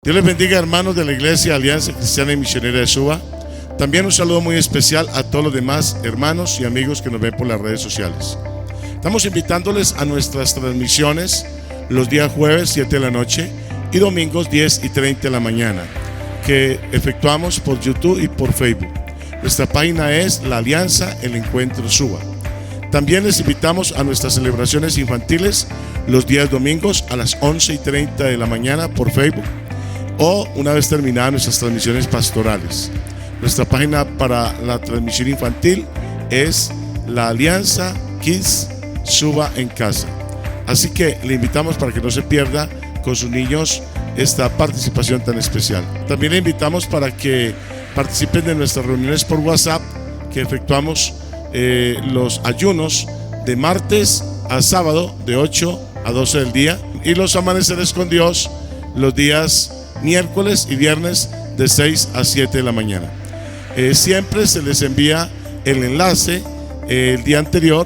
Dios les bendiga, hermanos de la Iglesia Alianza Cristiana y Misionera de Suba. También un saludo muy especial a todos los demás hermanos y amigos que nos ven por las redes sociales. Estamos invitándoles a nuestras transmisiones los días jueves 7 de la noche y domingos 10:30 de la mañana, que efectuamos por YouTube y por Facebook. Nuestra página es La Alianza El Encuentro Suba. También les invitamos a nuestras celebraciones infantiles los días domingos a las 11:30 de la mañana por Facebook, o una vez terminadas nuestras transmisiones pastorales. Nuestra página para la transmisión infantil es La Alianza Kids Suba en Casa. Así que le invitamos para que no se pierda con sus niños esta participación tan especial. También le invitamos para que participen de nuestras reuniones por WhatsApp, que efectuamos los ayunos de martes a sábado de 8 a 12 del día, y los amaneceres con Dios los días miércoles y viernes de 6 a 7 de la mañana. Siempre se les envía el enlace el día anterior,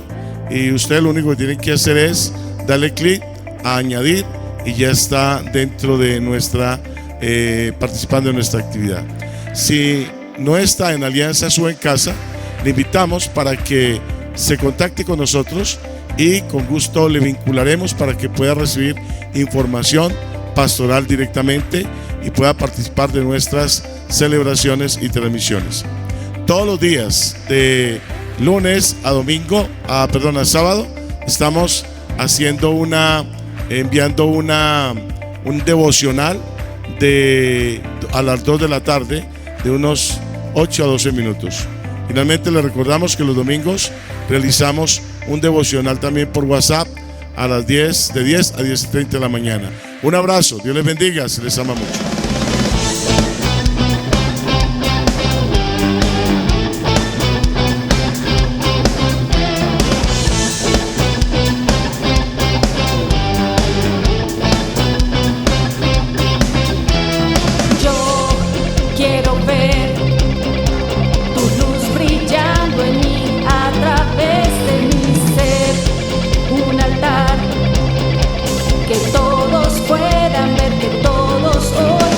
y ustedes lo único que tienen que hacer es darle clic a añadir y ya está dentro de nuestra participando en nuestra actividad. Si no está en Alianza Suba en Casa, le invitamos para que se contacte con nosotros y con gusto le vincularemos para que pueda recibir información pastoral directamente y pueda participar de nuestras celebraciones y transmisiones. Todos los días de lunes a domingo, a sábado, estamos haciendo enviando un devocional a las 2 de la tarde de unos 8 a 12 minutos. Finalmente les recordamos que los domingos realizamos un devocional también por WhatsApp a las de 10 a 10:30 de la mañana. Un abrazo, Dios les bendiga, se les ama mucho. Quiero ver tu luz brillando en mí a través de mi ser, un altar que todos puedan ver, que todos oigan.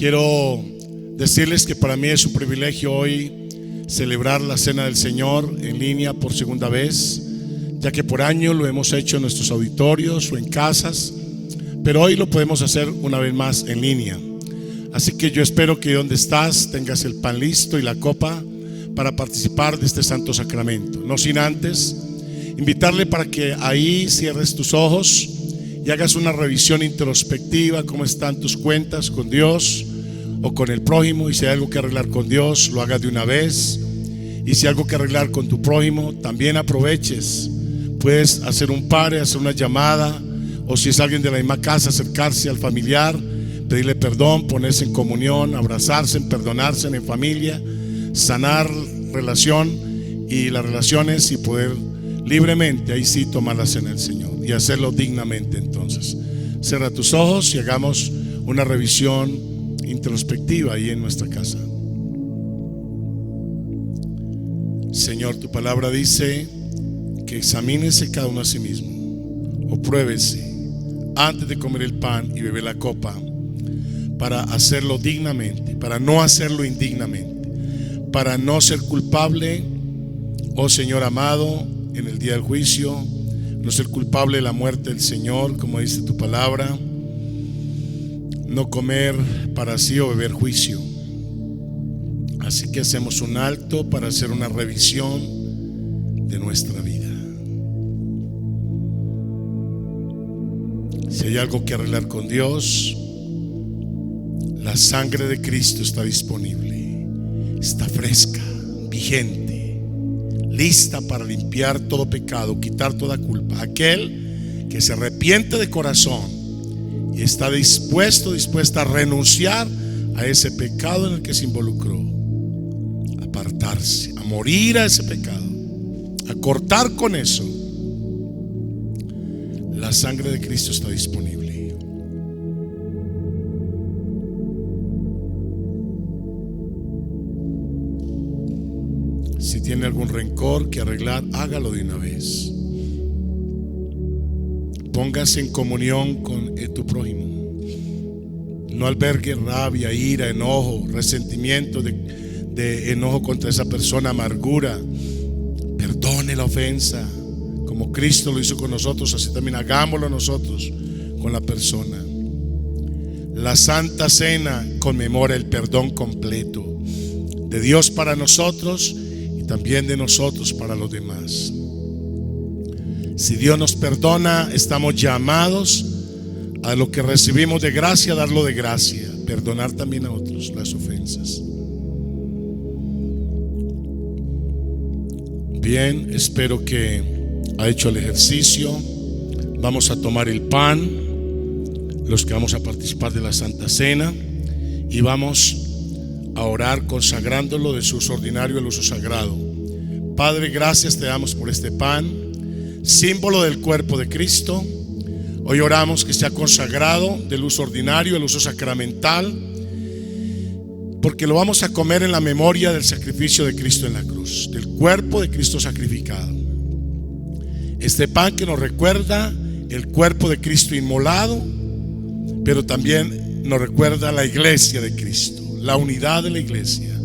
Quiero decirles que para mí es un privilegio hoy celebrar la Cena del Señor en línea por segunda vez, ya que por año lo hemos hecho en nuestros auditorios o en casas, pero hoy lo podemos hacer una vez más en línea. Así que yo espero que donde estás tengas el pan listo y la copa para participar de este santo sacramento. No sin antes invitarle para que ahí cierres tus ojos y hagas una revisión introspectiva, cómo están tus cuentas con Dios o con el prójimo, y si hay algo que arreglar con Dios, lo hagas de una vez, y si hay algo que arreglar con tu prójimo, también aproveches. Puedes hacer un pare, hacer una llamada, o si es alguien de la misma casa, acercarse al familiar, pedirle perdón, ponerse en comunión, abrazarse, perdonarse en familia, sanar relación y las relaciones, y poder libremente ahí sí tomar la cena del Señor y hacerlo dignamente. Entonces cierra tus ojos y hagamos una revisión introspectiva ahí en nuestra casa. Señor, tu palabra dice que examínese cada uno a sí mismo, o pruébese antes de comer el pan y beber la copa, para hacerlo dignamente, para no hacerlo indignamente, para no ser culpable, oh Señor amado, en el día del juicio, no ser culpable de la muerte del Señor, como dice tu palabra, no comer para sí o beber juicio. Así que hacemos un alto para hacer una revisión de nuestra vida. Si hay algo que arreglar con Dios, la sangre de Cristo está disponible, está fresca, vigente, lista para limpiar todo pecado, quitar toda culpa. Aquel que se arrepiente de corazón y está dispuesta a renunciar a ese pecado en el que se involucró, a apartarse, a morir a ese pecado, a cortar con eso, la sangre de Cristo está disponible. Si tiene algún rencor que arreglar, hágalo de una vez. Póngase en comunión con tu prójimo. No albergue rabia, ira, enojo, resentimiento, de enojo contra esa persona, amargura. Perdone la ofensa. Como Cristo lo hizo con nosotros, así también hagámoslo nosotros con la persona. La Santa Cena conmemora el perdón completo de Dios para nosotros, también de nosotros para los demás. Si Dios nos perdona, estamos llamados a lo que recibimos de gracia, darlo de gracia, perdonar también a otros las ofensas. Bien, espero que ha hecho el ejercicio. Vamos a tomar el pan, los que vamos a participar de la Santa Cena, y vamos a orar consagrándolo de su uso ordinario al uso sagrado. Padre, gracias te damos por este pan, símbolo del cuerpo de Cristo. Hoy oramos que sea consagrado del uso ordinario al uso sacramental, porque lo vamos a comer en la memoria del sacrificio de Cristo en la cruz, del cuerpo de Cristo sacrificado. Este pan que nos recuerda el cuerpo de Cristo inmolado, pero también nos recuerda la iglesia de Cristo, la unidad de la iglesia,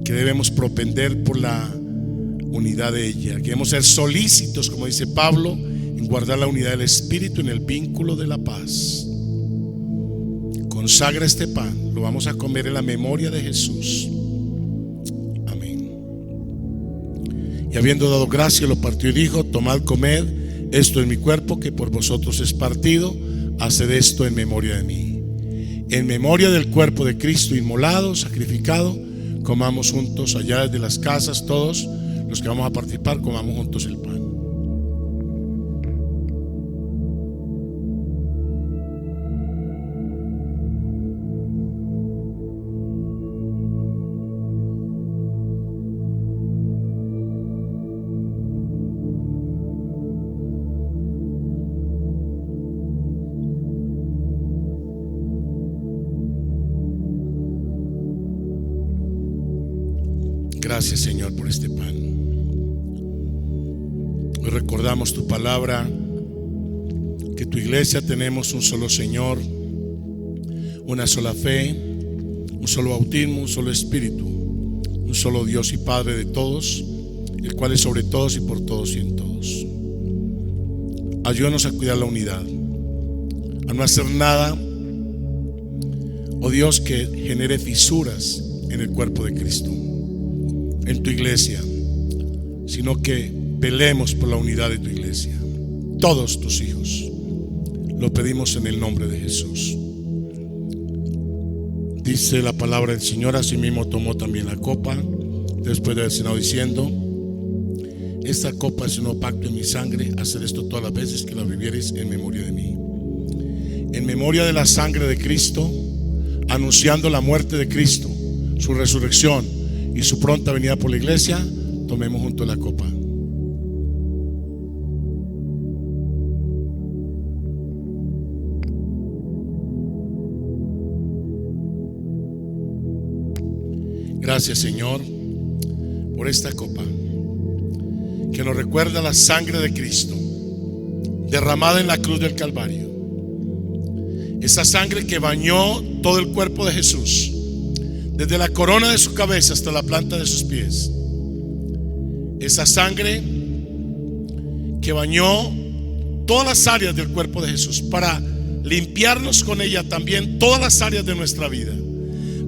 que debemos propender por la unidad de ella, que debemos ser solícitos, como dice Pablo, en guardar la unidad del Espíritu en el vínculo de la paz. Consagra este pan, lo vamos a comer en la memoria de Jesús. Amén. Y habiendo dado gracia, lo partió y dijo: tomad, comed, esto es mi cuerpo que por vosotros es partido, haced esto en memoria de mí. En memoria del cuerpo de Cristo inmolado, sacrificado, comamos juntos allá desde las casas, todos los que vamos a participar, comamos juntos el pan. Gracias, Señor, por este pan. Hoy recordamos tu palabra, que tu iglesia tenemos un solo Señor, una sola fe, un solo bautismo, un solo espíritu, un solo Dios y Padre de todos, el cual es sobre todos y por todos y en todos. Ayúdanos a cuidar la unidad, a no hacer nada, oh Dios, que genere fisuras en el cuerpo de Cristo, en tu iglesia, sino que peleemos por la unidad de tu iglesia, todos tus hijos. Lo pedimos en el nombre de Jesús. Dice la palabra del Señor: asimismo tomó también la copa después de haber cenado, diciendo: esta copa es un nuevo pacto en mi sangre. Haced esto todas las veces que la bebiereis en memoria de mí. En memoria de la sangre de Cristo, anunciando la muerte de Cristo, su resurrección y su pronta venida por la iglesia, tomemos juntos la copa. Gracias, Señor, por esta copa que nos recuerda la sangre de Cristo derramada en la cruz del Calvario. Esa sangre que bañó todo el cuerpo de Jesús, desde la corona de su cabeza hasta la planta de sus pies. Esa sangre que bañó todas las áreas del cuerpo de Jesús, para limpiarnos con ella también todas las áreas de nuestra vida,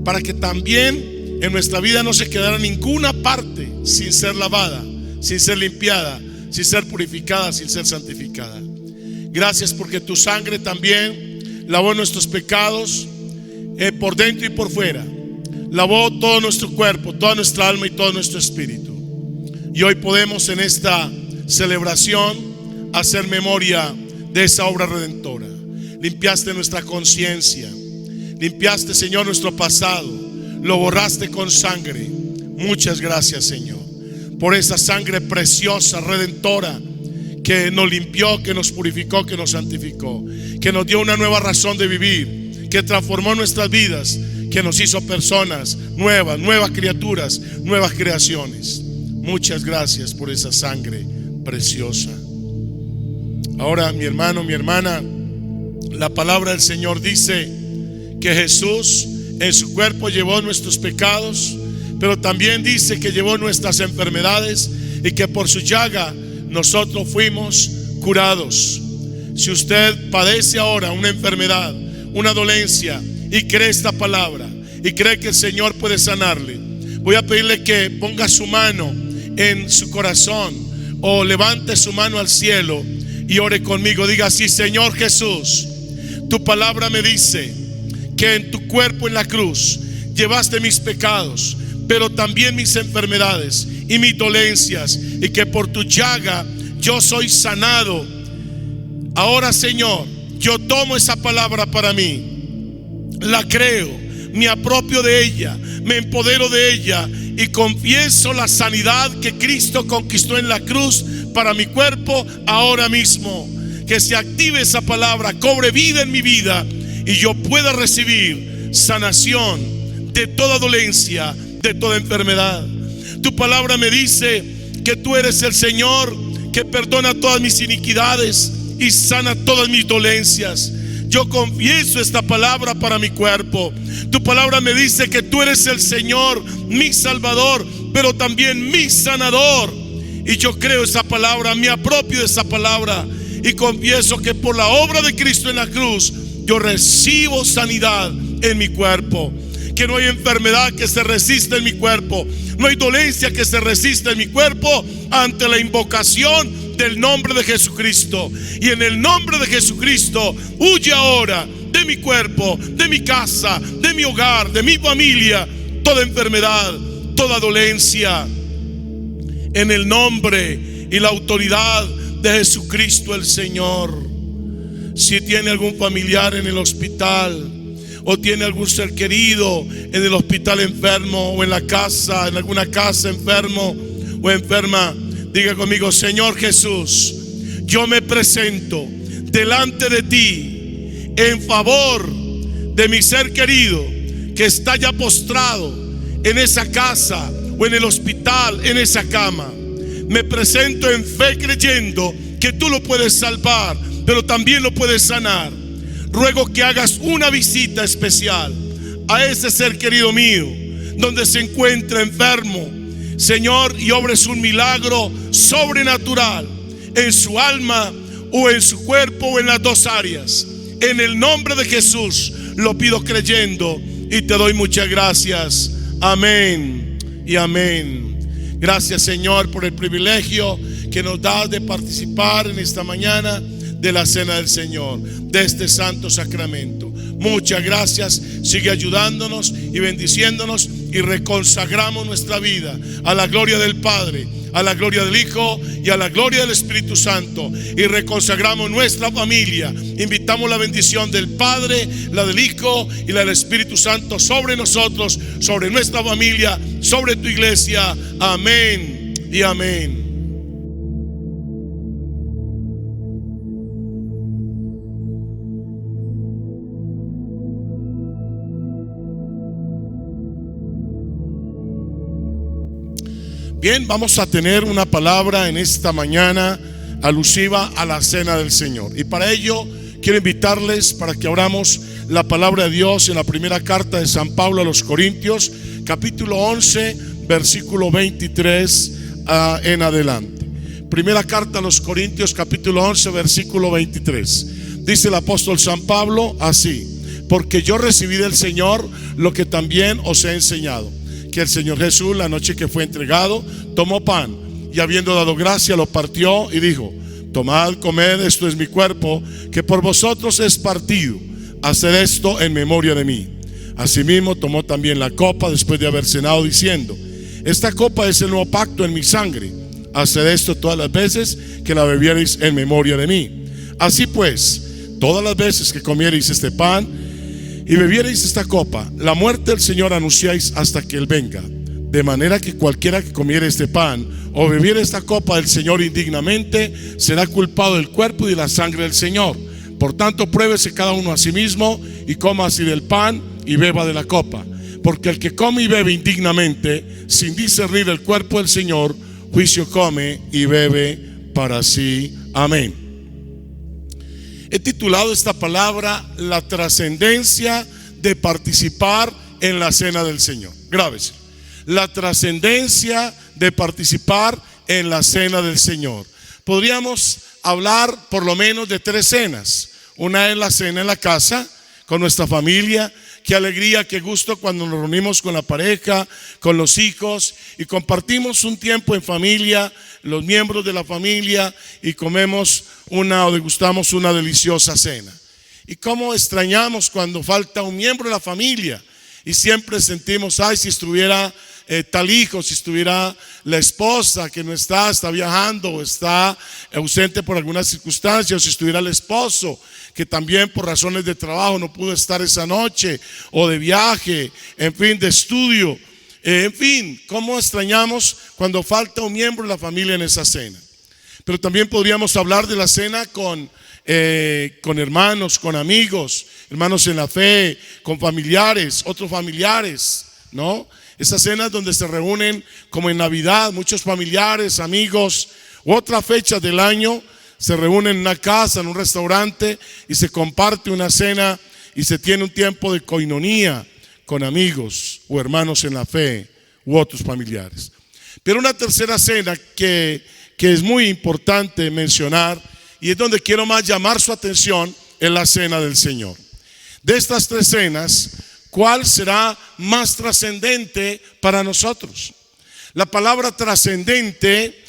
para que también en nuestra vida no se quedara ninguna parte sin ser lavada, sin ser limpiada, sin ser purificada, sin ser santificada. Gracias porque tu sangre también lavó nuestros pecados por dentro y por fuera. Lavó todo nuestro cuerpo, toda nuestra alma y todo nuestro espíritu. Y hoy podemos en esta celebración hacer memoria de esa obra redentora. Limpiaste nuestra conciencia, limpiaste, Señor, nuestro pasado, lo borraste con sangre. Muchas gracias, Señor, por esa sangre preciosa, redentora, que nos limpió, que nos purificó, que nos santificó, que nos dio una nueva razón de vivir, que transformó nuestras vidas, que nos hizo personas nuevas, nuevas criaturas, nuevas creaciones. Muchas gracias por esa sangre preciosa. Ahora, mi hermano, mi hermana, la palabra del Señor dice que Jesús en su cuerpo llevó nuestros pecados, pero también dice que llevó nuestras enfermedades y que por su llaga nosotros fuimos curados. Si usted padece ahora una enfermedad, una dolencia, y cree esta palabra y cree que el Señor puede sanarle, voy a pedirle que ponga su mano en su corazón o levante su mano al cielo y ore conmigo. Diga así: Señor Jesús, tu palabra me dice que en tu cuerpo en la cruz llevaste mis pecados, pero también mis enfermedades y mis dolencias, y que por tu llaga yo soy sanado. Ahora, Señor, yo tomo esa palabra para mí, la creo, me apropio de ella, me empodero de ella y confieso la sanidad que Cristo conquistó en la cruz para mi cuerpo ahora mismo. Que se active esa palabra, cobre vida en mi vida y yo pueda recibir sanación de toda dolencia, de toda enfermedad. Tu palabra me dice que tú eres el Señor que perdona todas mis iniquidades y sana todas mis dolencias. Yo confieso esta palabra para mi cuerpo. Tu palabra me dice que tú eres el Señor, mi Salvador, pero también mi sanador. Y yo creo esa palabra, me apropio de esa palabra y confieso que por la obra de Cristo en la cruz yo recibo sanidad en mi cuerpo. Que no hay enfermedad que se resista en mi cuerpo, no hay dolencia que se resista en mi cuerpo ante la invocación del nombre de Jesucristo. Y en el nombre de Jesucristo, huye ahora de mi cuerpo, de mi casa, de mi hogar, de mi familia, toda enfermedad, toda dolencia. En el nombre y la autoridad de Jesucristo el Señor. Si tiene algún familiar en el hospital, o tiene algún ser querido en el hospital enfermo, o en la casa, en alguna casa enfermo o enferma, diga conmigo: Señor Jesús, yo me presento delante de ti en favor de mi ser querido que está ya postrado en esa casa o en el hospital, en esa cama. Me presento en fe creyendo que tú lo puedes salvar, pero también lo puedes sanar. ruego que hagas una visita especial a ese ser querido mío, donde se encuentra enfermo, Señor, y obres un milagro sobrenatural en su alma o en su cuerpo o en las dos áreas. En el nombre de Jesús lo pido creyendo y te doy muchas gracias. Amén y amén. Gracias, Señor, por el privilegio que nos das de participar en esta mañana de la cena del Señor, de este santo sacramento. Muchas gracias. Sigue ayudándonos y bendiciéndonos, y reconsagramos nuestra vida a la gloria del Padre, a la gloria del Hijo y a la gloria del Espíritu Santo, y reconsagramos nuestra familia. Invitamos la bendición del Padre, la del Hijo y la del Espíritu Santo sobre nosotros, sobre nuestra familia, sobre tu iglesia. Amén y amén. Bien, vamos a tener una palabra en esta mañana alusiva a la cena del Señor. Y para ello quiero invitarles para que abramos la palabra de Dios en la primera carta de San Pablo a los Corintios, capítulo 11, versículo 23 en adelante. Primera carta a los Corintios, capítulo 11, versículo 23. Dice el apóstol San Pablo así: porque yo recibí del Señor lo que también os he enseñado, que el Señor Jesús, la noche que fue entregado, tomó pan, y habiendo dado gracia, lo partió y dijo: tomad, comed, esto es mi cuerpo, que por vosotros es partido. Haced esto en memoria de mí. Asimismo tomó también la copa después de haber cenado, diciendo: esta copa es el nuevo pacto en mi sangre. Haced esto todas las veces que la bebiereis en memoria de mí. Así pues, todas las veces que comiereis este pan y bebiereis esta copa, la muerte del Señor anunciáis hasta que Él venga. De manera que cualquiera que comiere este pan o bebiere esta copa del Señor indignamente, será culpado del cuerpo y de la sangre del Señor. Por tanto, pruébese cada uno a sí mismo, y coma así del pan y beba de la copa. Porque el que come y bebe indignamente, sin discernir el cuerpo del Señor, juicio come y bebe para sí. Amén. He titulado esta palabra: la trascendencia de participar en la cena del Señor. Grábese: la trascendencia de participar en la cena del Señor. Podríamos hablar por lo menos de tres cenas. Una es la cena en la casa con nuestra familia. Qué alegría, qué gusto cuando nos reunimos con la pareja, con los hijos, y compartimos un tiempo en familia, los miembros de la familia, y comemos o degustamos una deliciosa cena. Y cómo extrañamos cuando falta un miembro de la familia, y siempre sentimos: ay, si estuviera tal hijo, si estuviera la esposa que no está viajando o está ausente por alguna circunstancia, o si estuviera el esposo que también por razones de trabajo no pudo estar esa noche, o de viaje, en fin, de estudio. En fin, cómo extrañamos cuando falta un miembro de la familia en esa cena. Pero también podríamos hablar de la cena con hermanos, con amigos, hermanos en la fe, con familiares, otros familiares, ¿no? Esas cenas donde se reúnen, como en Navidad, muchos familiares, amigos, u otras fechas del año, se reúnen en una casa, en un restaurante, y se comparte una cena y se tiene un tiempo de coinonía con amigos o hermanos en la fe u otros familiares. Pero una tercera cena que es muy importante mencionar, y es donde quiero más llamar su atención, es la cena del Señor. De estas tres cenas, ¿cuál será más trascendente para nosotros? La palabra trascendente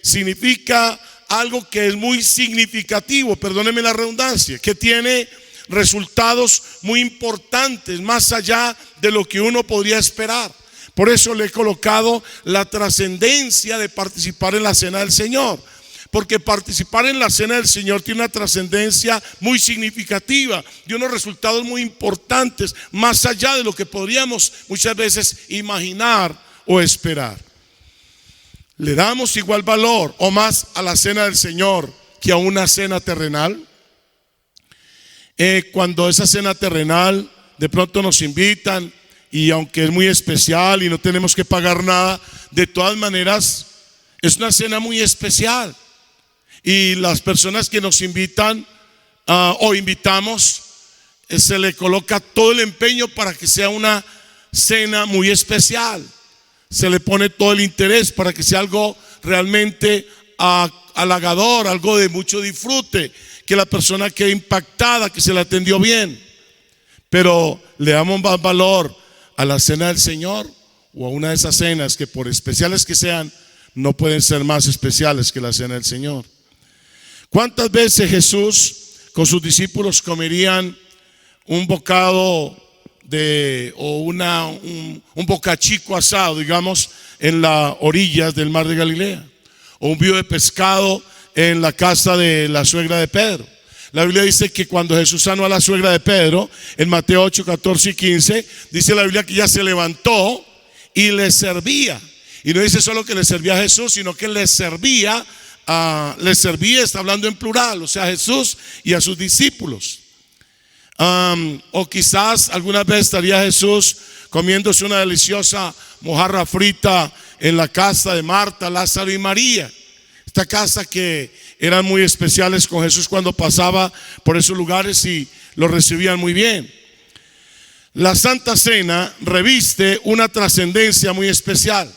significa algo que es muy significativo, perdónenme la redundancia, que tiene resultados muy importantes, más allá de lo que uno podría esperar. Por eso le he colocado la trascendencia de participar en la cena del Señor, porque participar en la cena del Señor tiene una trascendencia muy significativa y unos resultados muy importantes, más allá de lo que podríamos muchas veces imaginar o esperar. ¿Le damos igual valor o más a la cena del Señor que a una cena terrenal? Cuando esa cena terrenal de pronto nos invitan, y aunque es muy especial y no tenemos que pagar nada, de todas maneras es una cena muy especial, y las personas que nos invitan o invitamos, se le coloca todo el empeño para que sea una cena muy especial. Se le pone todo el interés para que sea algo realmente halagador, algo de mucho disfrute, que la persona quede impactada, que se le atendió bien. Pero le damos más valor a la cena del Señor o a una de esas cenas que, por especiales que sean, no pueden ser más especiales que la cena del Señor. ¿Cuántas veces Jesús con sus discípulos comerían un bocado o un bocachico asado, digamos, en las orillas del mar de Galilea, o un bife de pescado en la casa de la suegra de Pedro? La Biblia dice que cuando Jesús sanó a la suegra de Pedro, en Mateo 8, 14 y 15, dice la Biblia que ella se levantó y le servía. Y no dice solo que le servía a Jesús, sino que le servía, está hablando en plural, o sea, a Jesús y a sus discípulos. O quizás alguna vez estaría Jesús comiéndose una deliciosa mojarra frita en la casa de Marta, Lázaro y María. Esta casa que eran muy especiales con Jesús cuando pasaba por esos lugares y lo recibían muy bien. La Santa Cena reviste una trascendencia muy especial.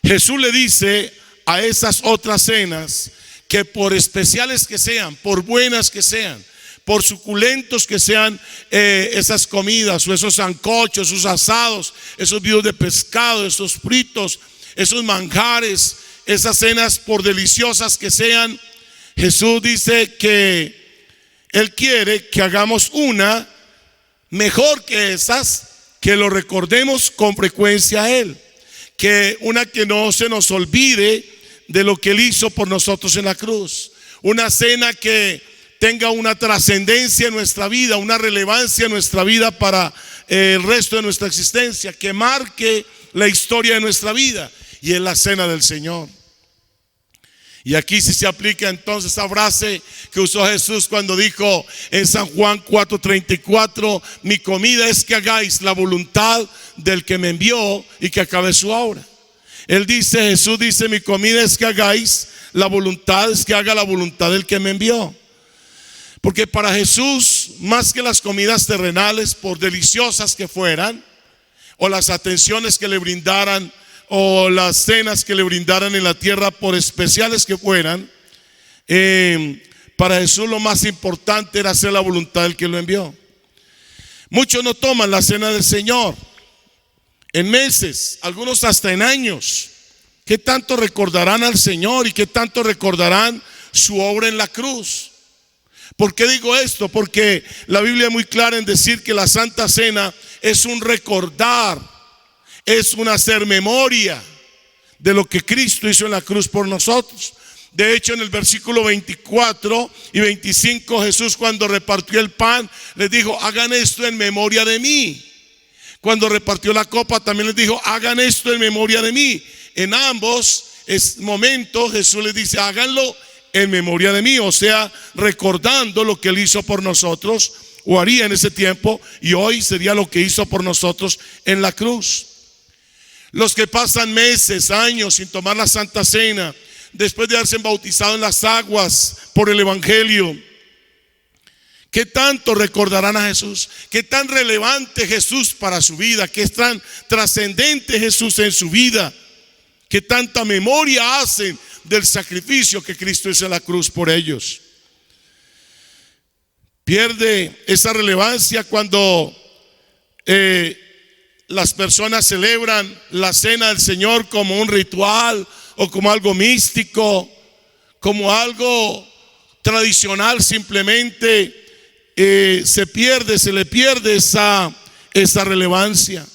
Jesús le dice a esas otras cenas que por especiales que sean, por buenas que sean, por suculentos que sean esas comidas o esos sancochos, esos asados, esos bifes de pescado, esos fritos, esos manjares, esas cenas por deliciosas que sean, Jesús dice que Él quiere que hagamos una mejor que esas, que lo recordemos con frecuencia a Él, que una que no se nos olvide de lo que Él hizo por nosotros en la cruz, una cena que tenga una trascendencia en nuestra vida, una relevancia en nuestra vida para el resto de nuestra existencia, que marque la historia de nuestra vida, y es la cena del Señor. Y aquí sí se aplica entonces esa frase que usó Jesús cuando dijo en San Juan 4:34: mi comida es que hagáis la voluntad del que me envió y que acabe su obra. Jesús dice, mi comida es que hagáis la voluntad, es que haga la voluntad del que me envió. Porque para Jesús, más que las comidas terrenales, por deliciosas que fueran, o las atenciones que le brindaran, o las cenas que le brindaran en la tierra, por especiales que fueran, para Jesús lo más importante era hacer la voluntad del que lo envió. Muchos no toman la cena del Señor en meses, algunos hasta en años. ¿Qué tanto recordarán al Señor y qué tanto recordarán su obra en la cruz? ¿Por qué digo esto? Porque la Biblia es muy clara en decir que la Santa Cena es un recordar, es un hacer memoria de lo que Cristo hizo en la cruz por nosotros. De hecho, en el versículo 24 y 25, Jesús, cuando repartió el pan, les dijo: hagan esto en memoria de mí. Cuando repartió la copa, también les dijo: hagan esto en memoria de mí. En ambos momentos Jesús les dice: háganlo en memoria de mí, o sea, recordando lo que Él hizo por nosotros, o haría en ese tiempo, y hoy sería lo que hizo por nosotros en la cruz. Los que pasan meses, años sin tomar la Santa Cena, después de haberse bautizado en las aguas por el Evangelio, ¿qué tanto recordarán a Jesús? ¿Qué tan relevante Jesús para su vida? ¿Qué tan trascendente Jesús en su vida? ¿Qué tanta memoria hacen del sacrificio que Cristo hizo en la cruz por ellos? Pierde esa relevancia cuando las personas celebran la cena del Señor como un ritual o como algo místico, como algo tradicional. Simplemente se le pierde esa relevancia.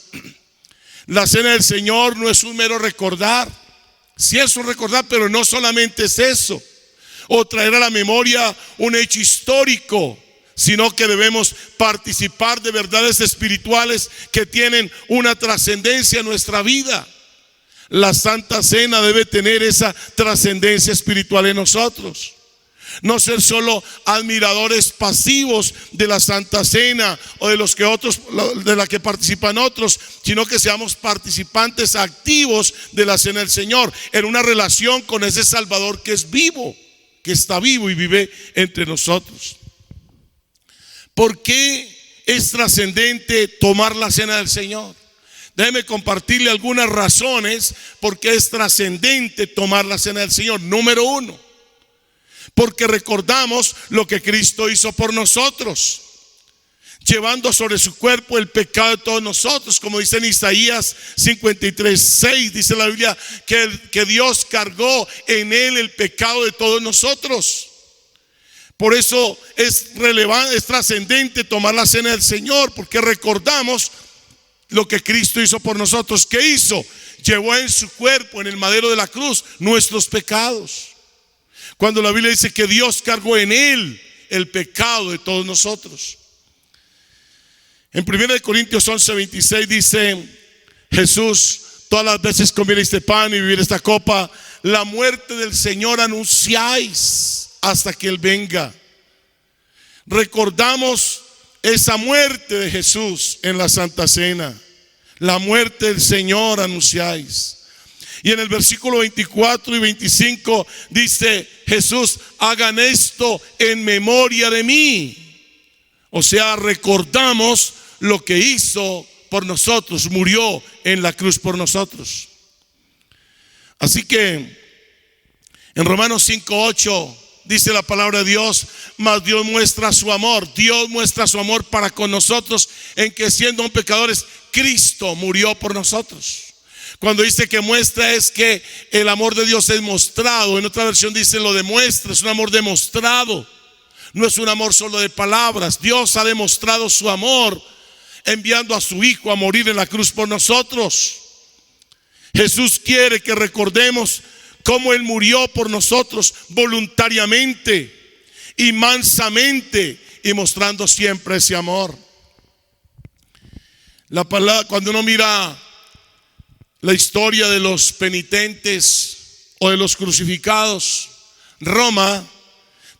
La cena del Señor no es un mero recordar. Sí es un recordar, pero no solamente es eso, o traer a la memoria un hecho histórico, sino que debemos participar de verdades espirituales que tienen una trascendencia en nuestra vida. La Santa Cena debe tener esa trascendencia espiritual en nosotros. No ser solo admiradores pasivos de la Santa Cena o de la que participan otros, sino que seamos participantes activos de la cena del Señor, en una relación con ese Salvador que es vivo, que está vivo y vive entre nosotros. ¿por qué es trascendente tomar la cena del Señor? Déjeme compartirle algunas razones por qué es trascendente tomar la cena del Señor. Número 1, porque recordamos lo que Cristo hizo por nosotros, llevando sobre su cuerpo el pecado de todos nosotros, como dice en Isaías 53:6, dice la Biblia que Dios cargó en él el pecado de todos nosotros. Por eso es relevante, es trascendente tomar la cena del Señor, porque recordamos lo que Cristo hizo por nosotros. ¿Qué hizo? Llevó en su cuerpo, en el madero de la cruz, nuestros pecados. Cuando la Biblia dice que Dios cargó en él el pecado de todos nosotros. En 1 Corintios 11:26 dice Jesús: todas las veces comer este pan y beber esta copa, la muerte del Señor anunciáis hasta que Él venga. Recordamos esa muerte de Jesús en la Santa Cena. La muerte del Señor anunciáis. Y en el versículo 24 y 25 dice Jesús: hagan esto en memoria de mí. O sea, recordamos lo que hizo por nosotros, murió en la cruz por nosotros. Así que en Romanos 5:8 dice la palabra de Dios: mas Dios muestra su amor para con nosotros, en que siendo aún pecadores, Cristo murió por nosotros. Cuando dice que muestra, es que el amor de Dios es mostrado. En otra versión dice lo demuestra, es un amor demostrado. No es un amor solo de palabras. Dios ha demostrado su amor enviando a su Hijo a morir en la cruz por nosotros. Jesús quiere que recordemos cómo Él murió por nosotros voluntariamente y mansamente, y mostrando siempre ese amor. La palabra, cuando uno mira la historia de los penitentes o de los crucificados, Roma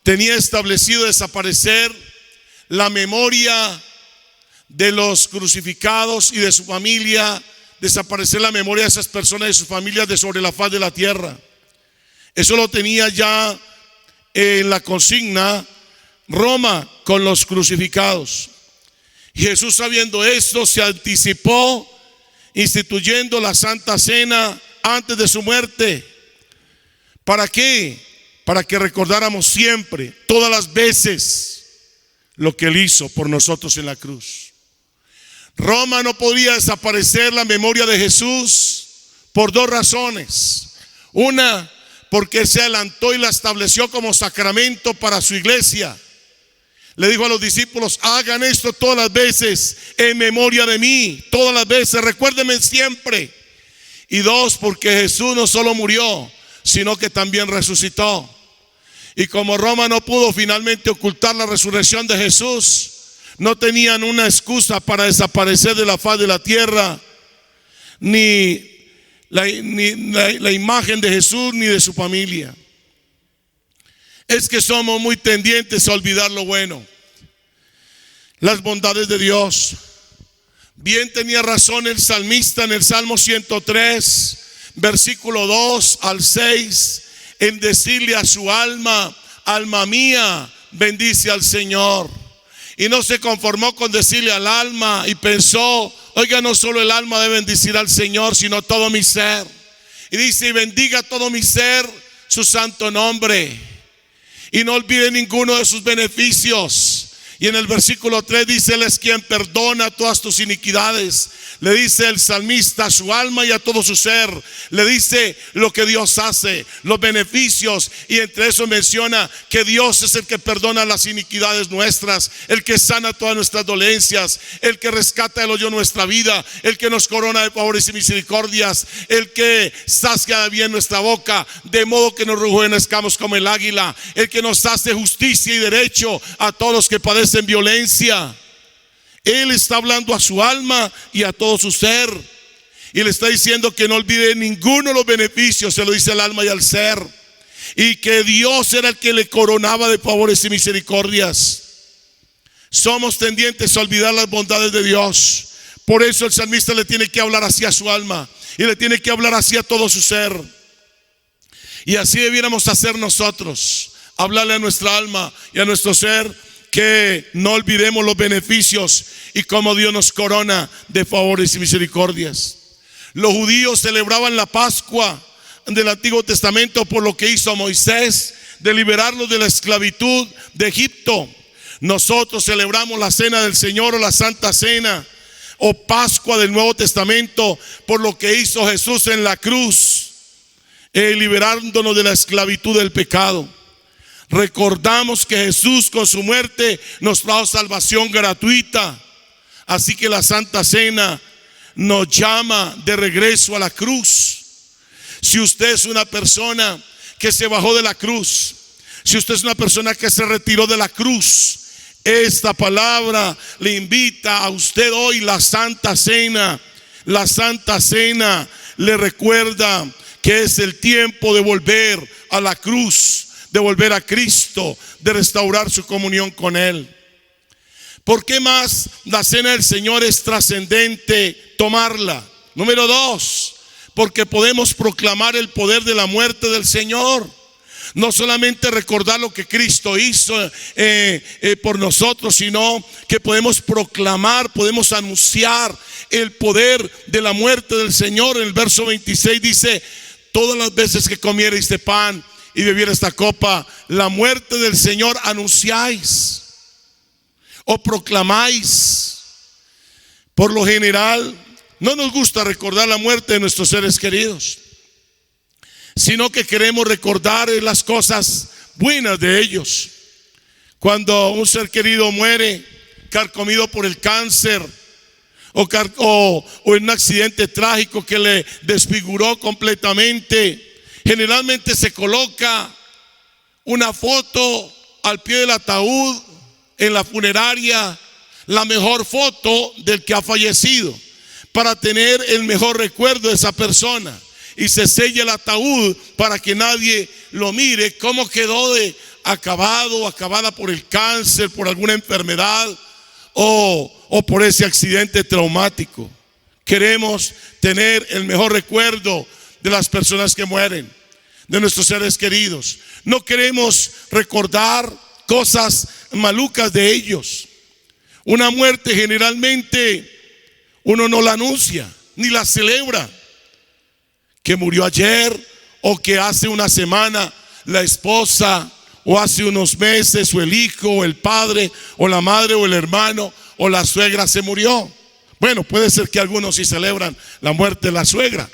tenía establecido desaparecer la memoria de los crucificados y de su familia, desaparecer la memoria de esas personas y de sus familias de sobre la faz de la tierra. Eso lo tenía ya en la consigna Roma con los crucificados. Y Jesús, sabiendo esto, se anticipó instituyendo la Santa Cena antes de su muerte. ¿Para qué? Para que recordáramos siempre, todas las veces, lo que Él hizo por nosotros en la cruz. Roma no podía desaparecer la memoria de Jesús por dos razones. Una, porque se adelantó y la estableció como sacramento para su iglesia. Le dijo a los discípulos: hagan esto todas las veces en memoria de mí. Todas las veces, recuérdenme siempre. Y dos, porque Jesús no solo murió, sino que también resucitó. Y como Roma no pudo finalmente ocultar la resurrección de Jesús, no tenían una excusa para desaparecer de la faz de la tierra ni la imagen de Jesús ni de su familia. Es que somos muy tendientes a olvidar lo bueno, las bondades de Dios. Bien tenía razón el salmista en el Salmo 103, versículo 2 al 6, en decirle a su alma: alma mía, bendice al Señor. Y no se conformó con decirle al alma y pensó: oiga, no solo el alma debe bendecir al Señor, sino todo mi ser. Y dice: y bendiga todo mi ser su santo nombre, y no olvide ninguno de sus beneficios. Y en el versículo 3 dice: Él es quien perdona todas tus iniquidades. Le dice el salmista a su alma y a todo su ser. Le dice lo que Dios hace, los beneficios, y entre eso menciona que Dios es el que perdona las iniquidades nuestras, el que sana todas nuestras dolencias, el que rescata el hoyo de nuestra vida, el que nos corona de favores y misericordias, el que sacia bien nuestra boca, de modo que nos rejuvenezcamos como el águila, el que nos hace justicia y derecho a todos los que padecen violencia. Él está hablando a su alma y a todo su ser, y le está diciendo que no olvide ninguno de los beneficios. Se lo dice al alma y al ser, y que Dios era el que le coronaba de favores y misericordias. Somos tendientes a olvidar las bondades de Dios. Por eso el salmista le tiene que hablar así a su alma, y le tiene que hablar así a todo su ser. Y así debiéramos hacer nosotros: hablarle a nuestra alma y a nuestro ser que no olvidemos los beneficios y cómo Dios nos corona de favores y misericordias. Los judíos celebraban la Pascua del Antiguo Testamento por lo que hizo Moisés de liberarlos de la esclavitud de Egipto. Nosotros celebramos la Cena del Señor o la Santa Cena o Pascua del Nuevo Testamento por lo que hizo Jesús en la cruz, liberándonos de la esclavitud del pecado. Recordamos que Jesús con su muerte nos trajo salvación gratuita. Así que la Santa Cena nos llama de regreso a la cruz. Si usted es una persona que se bajó de la cruz, si usted es una persona que se retiró de la cruz, esta palabra le invita a usted hoy. La Santa Cena le recuerda que es el tiempo de volver a la cruz, de volver a Cristo, de restaurar su comunión con Él. ¿Por qué más la Cena del Señor es trascendente tomarla? Número 2, porque podemos proclamar el poder de la muerte del Señor. No solamente recordar lo que Cristo hizo por nosotros, sino que podemos proclamar, podemos anunciar el poder de la muerte del Señor. En el verso 26 dice: todas las veces que comiereis de pan y bebiera esta copa, la muerte del Señor anunciáis o proclamáis. Por lo general, no nos gusta recordar la muerte de nuestros seres queridos, sino que queremos recordar las cosas buenas de ellos. Cuando un ser querido muere, carcomido por el cáncer, o en un accidente trágico que le desfiguró completamente, generalmente se coloca una foto al pie del ataúd en la funeraria, la mejor foto del que ha fallecido, para tener el mejor recuerdo de esa persona. Y se sella el ataúd para que nadie lo mire cómo quedó de acabado o acabada por el cáncer, por alguna enfermedad o por ese accidente traumático. Queremos tener el mejor recuerdo de las personas que mueren, de nuestros seres queridos. No queremos recordar cosas malucas de ellos. Una muerte generalmente uno no la anuncia ni la celebra. Que murió ayer, o que hace una semana la esposa, o hace unos meses, o el hijo, o el padre, o la madre, o el hermano, o la suegra se murió. Bueno, puede ser que algunos sí celebran la muerte de la suegra,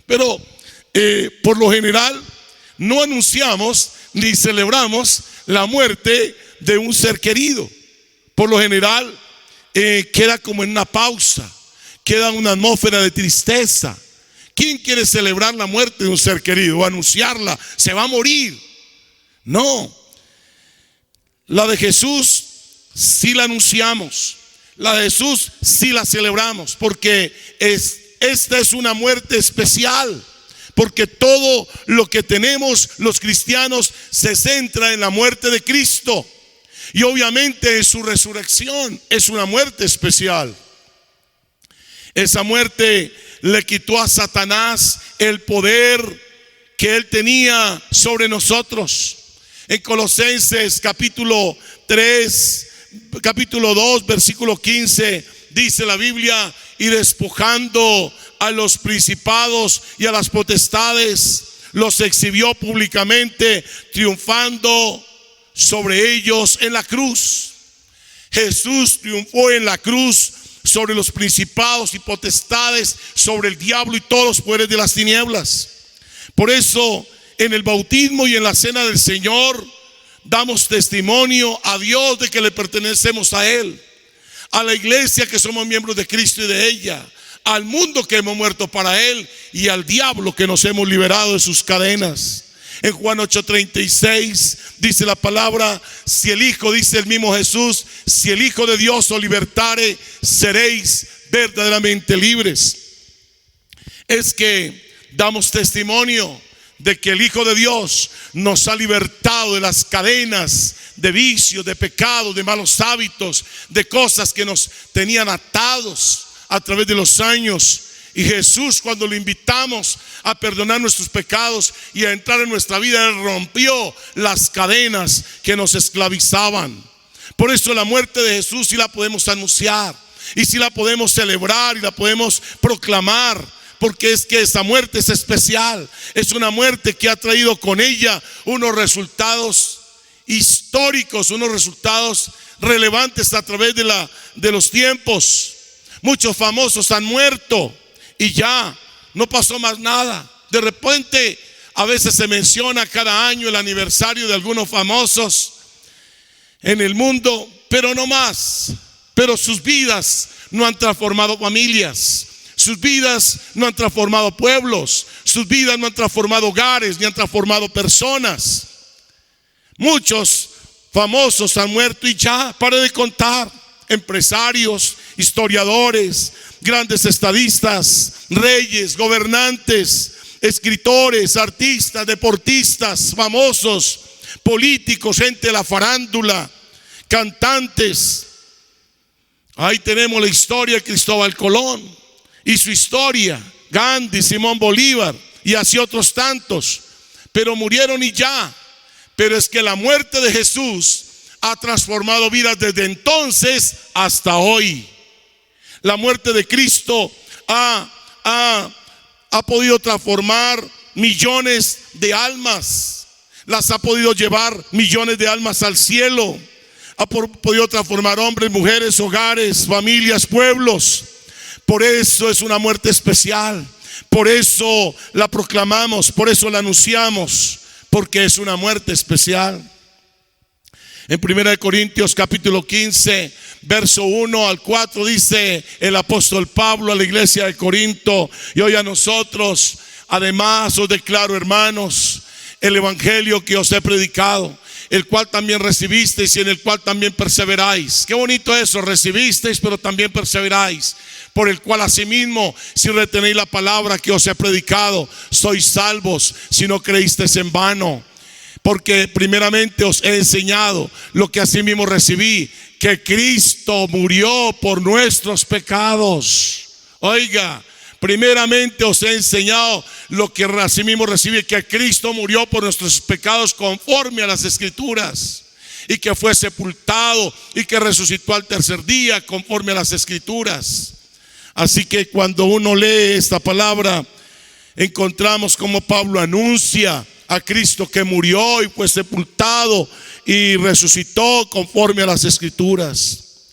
pero por lo general no anunciamos ni celebramos la muerte de un ser querido. Por lo general queda como en una pausa, queda una atmósfera de tristeza. ¿Quién quiere celebrar la muerte de un ser querido o anunciarla? Se va a morir. No. La de Jesús sí la anunciamos. La de Jesús sí la celebramos, porque esta es una muerte especial. Porque todo lo que tenemos los cristianos se centra en la muerte de Cristo. Y obviamente en su resurrección es una muerte especial. Esa muerte le quitó a Satanás el poder que él tenía sobre nosotros. En Colosenses capítulo 2, versículo 15, dice la Biblia: y despojando a los principados y a las potestades, los exhibió públicamente, triunfando sobre ellos en la cruz. Jesús triunfó en la cruz sobre los principados y potestades, sobre el diablo y todos los poderes de las tinieblas. Por eso en el bautismo y en la cena del Señor damos testimonio a Dios de que le pertenecemos a Él, a la iglesia que somos miembros de Cristo y de ella, al mundo que hemos muerto para Él y al diablo que nos hemos liberado de sus cadenas. En Juan 8:36 dice la palabra: si el Hijo, dice el mismo Jesús, si el Hijo de Dios os libertare, seréis verdaderamente libres. Es que damos testimonio de que el Hijo de Dios nos ha libertado de las cadenas de vicios, de pecados, de malos hábitos, de cosas que nos tenían atados a través de los años. Y Jesús, cuando lo invitamos a perdonar nuestros pecados y a entrar en nuestra vida, Él rompió las cadenas que nos esclavizaban. Por eso la muerte de Jesús sí la podemos anunciar, y sí la podemos celebrar, y la podemos proclamar, porque es que esa muerte es especial. Es una muerte que ha traído con ella unos resultados históricos, unos resultados relevantes a través de los tiempos. Muchos famosos han muerto y ya no pasó más nada. De repente a veces se menciona cada año el aniversario de algunos famosos en el mundo, pero no más. Pero sus vidas no han transformado familias, sus vidas no han transformado pueblos, sus vidas no han transformado hogares, ni han transformado personas. Muchos famosos han muerto y ya, pare de contar. Empresarios, historiadores, grandes estadistas, reyes, gobernantes, escritores, artistas, deportistas, famosos, políticos, gente de la farándula, cantantes. Ahí tenemos la historia de Cristóbal Colón y su historia, Gandhi, Simón Bolívar y así otros tantos, pero murieron y ya. Pero es que la muerte de Jesús ha transformado vidas desde entonces hasta hoy. La muerte de Cristo ha podido transformar millones de almas, las ha podido llevar millones de almas al cielo, ha podido transformar hombres, mujeres, hogares, familias, pueblos. Por eso es una muerte especial, por eso la proclamamos, por eso la anunciamos, porque es una muerte especial. En 1 Corintios capítulo 15, verso 1 al 4 dice el apóstol Pablo a la iglesia de Corinto: y hoy a nosotros, además os declaro, hermanos, el evangelio que os he predicado, el cual también recibisteis y en el cual también perseveráis. Qué bonito eso, recibisteis pero también perseveráis. Por el cual asimismo, si retenéis la palabra que os he predicado, sois salvos, si no creísteis en vano. Porque primeramente os he enseñado lo que asimismo recibí, que Cristo murió por nuestros pecados. Oiga, primeramente os he enseñado lo que asimismo recibí, que Cristo murió por nuestros pecados conforme a las Escrituras, y que fue sepultado y que resucitó al tercer día conforme a las Escrituras. Así que cuando uno lee esta palabra, encontramos como Pablo anuncia a Cristo que murió y fue sepultado y resucitó conforme a las Escrituras.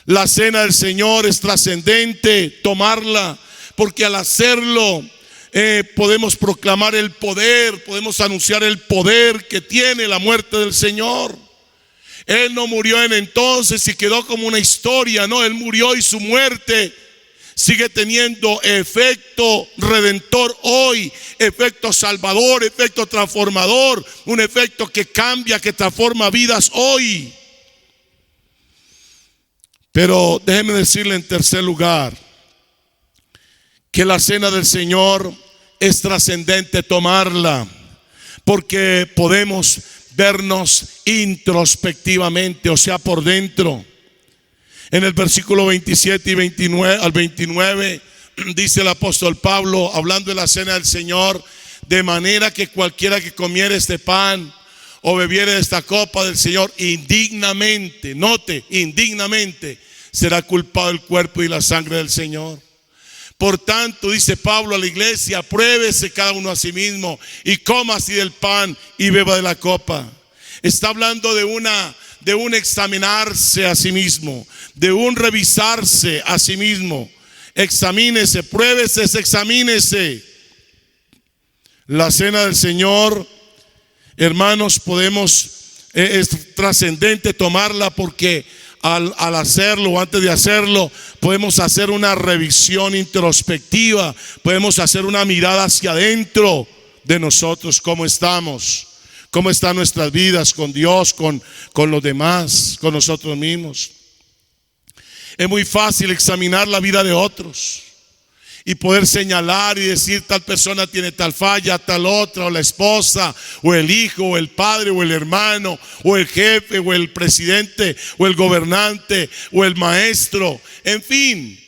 La cena del Señor es trascendente tomarla, porque al hacerlo podemos proclamar el poder, podemos anunciar el poder que tiene la muerte del Señor. Él no murió en entonces y quedó como una historia, no, Él murió y su muerte sigue teniendo efecto redentor hoy, efecto salvador, efecto transformador, un efecto que cambia, que transforma vidas hoy. Pero déjeme decirle en tercer lugar que la cena del Señor es trascendente tomarla, porque podemos vernos introspectivamente, o sea, por dentro. En el versículo 27 y 29 al 29 dice el apóstol Pablo, hablando de la cena del Señor: de manera que cualquiera que comiere este pan o bebiere de esta copa del Señor indignamente, note, indignamente, será culpado del cuerpo y la sangre del Señor. Por tanto, dice Pablo a la iglesia, pruébese cada uno a sí mismo y coma así del pan y beba de la copa. Está hablando de un examinarse a sí mismo, de un revisarse a sí mismo. Examínese, pruébese, examínese. La cena del Señor, hermanos, es trascendente tomarla, porque al hacerlo o antes de hacerlo podemos hacer una revisión introspectiva, podemos hacer una mirada hacia adentro de nosotros, cómo estamos, cómo están nuestras vidas con Dios, con los demás, con nosotros mismos. Es muy fácil examinar la vida de otros y poder señalar y decir: tal persona tiene tal falla, tal otra, o la esposa, o el hijo, o el padre, o el hermano, o el jefe, o el presidente, o el gobernante, o el maestro. En fin,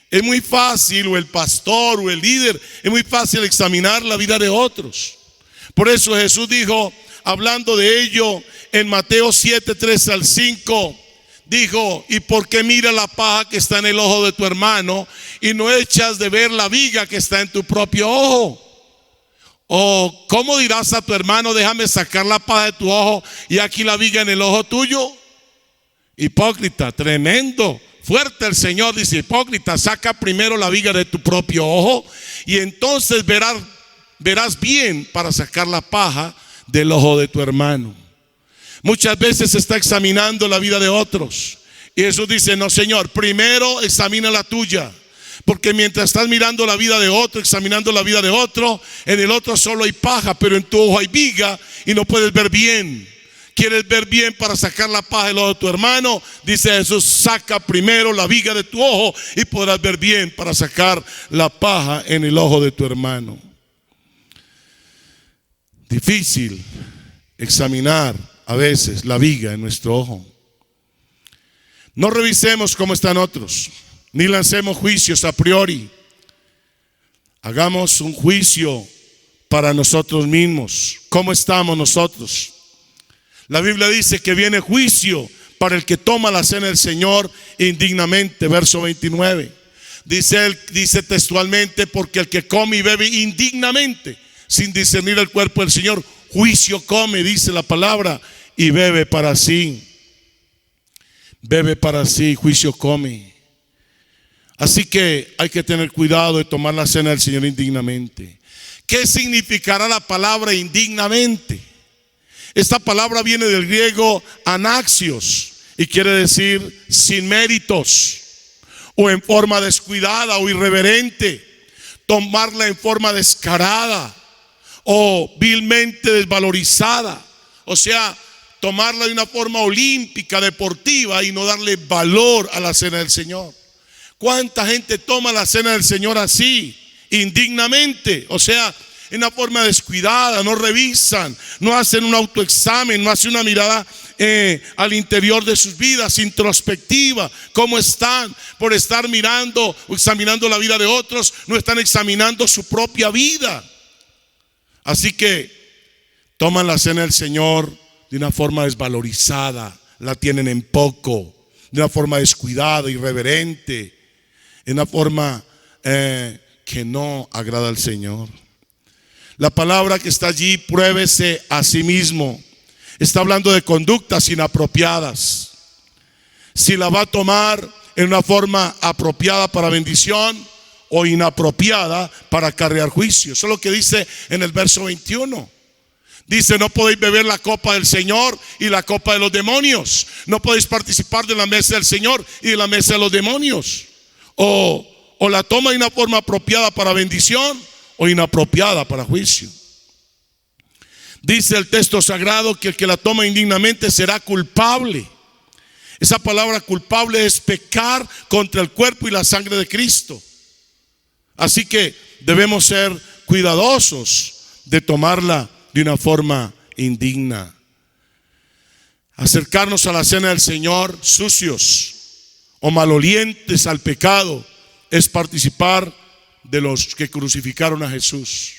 es muy fácil, o el pastor, o el líder, es muy fácil examinar la vida de otros. Por eso Jesús dijo, hablando de ello, en Mateo 7, 3 al 5, dijo: ¿y por qué mira la paja que está en el ojo de tu hermano y no echas de ver la viga que está en tu propio ojo? ¿O cómo dirás a tu hermano: déjame sacar la paja de tu ojo y aquí la viga en el ojo tuyo? Hipócrita, tremendo, fuerte el Señor. Dice: hipócrita, saca primero la viga de tu propio ojo y entonces verás bien para sacar la paja del ojo de tu hermano. Muchas veces se está examinando la vida de otros y Jesús dice: no, Señor, primero examina la tuya. Porque mientras estás mirando la vida de otro, examinando la vida de otro, en el otro solo hay paja, pero en tu ojo hay viga y no puedes ver bien. ¿Quieres ver bien para sacar la paja del ojo de tu hermano? Dice Jesús: saca primero la viga de tu ojo y podrás ver bien para sacar la paja en el ojo de tu hermano. Difícil examinar a veces la viga en nuestro ojo. No revisemos cómo están otros, ni lancemos juicios a priori. Hagamos un juicio para nosotros mismos. ¿Cómo estamos nosotros? La Biblia dice que viene juicio para el que toma la cena del Señor indignamente. Verso 29. Dice textualmente: porque el que come y bebe indignamente, sin discernir el cuerpo del Señor, juicio come, dice la palabra, y bebe para sí. Bebe para sí, juicio come. Así que hay que tener cuidado de tomar la cena del Señor indignamente. ¿Qué significará la palabra indignamente? Esta palabra viene del griego anaxios y quiere decir sin méritos, o en forma descuidada o irreverente. Tomarla en forma descarada o vilmente desvalorizada. O sea, tomarla de una forma olímpica, deportiva, y no darle valor a la cena del Señor. ¿Cuánta gente toma la cena del Señor así, indignamente? O sea, en una forma descuidada, no revisan, no hacen un autoexamen, no hacen una mirada al interior de sus vidas, introspectiva. ¿Cómo están? Por estar mirando o examinando la vida de otros, no están examinando su propia vida. Así que toman la cena del Señor de una forma desvalorizada, la tienen en poco, de una forma descuidada, irreverente, en una forma que no agrada al Señor. La palabra que está allí, pruébese a sí mismo, está hablando de conductas inapropiadas. Si la va a tomar en una forma apropiada para bendición o inapropiada para acarrear juicio. Eso es lo que dice en el verso 21. Dice: no podéis beber la copa del Señor y la copa de los demonios. No podéis participar de la mesa del Señor y de la mesa de los demonios. O la toma de una forma apropiada para bendición o inapropiada para juicio. Dice el texto sagrado que el que la toma indignamente será culpable. Esa palabra culpable es pecar contra el cuerpo y la sangre de Cristo. Así que debemos ser cuidadosos de tomarla de una forma indigna. Acercarnos a la cena del Señor sucios o malolientes al pecado es participar de los que crucificaron a Jesús.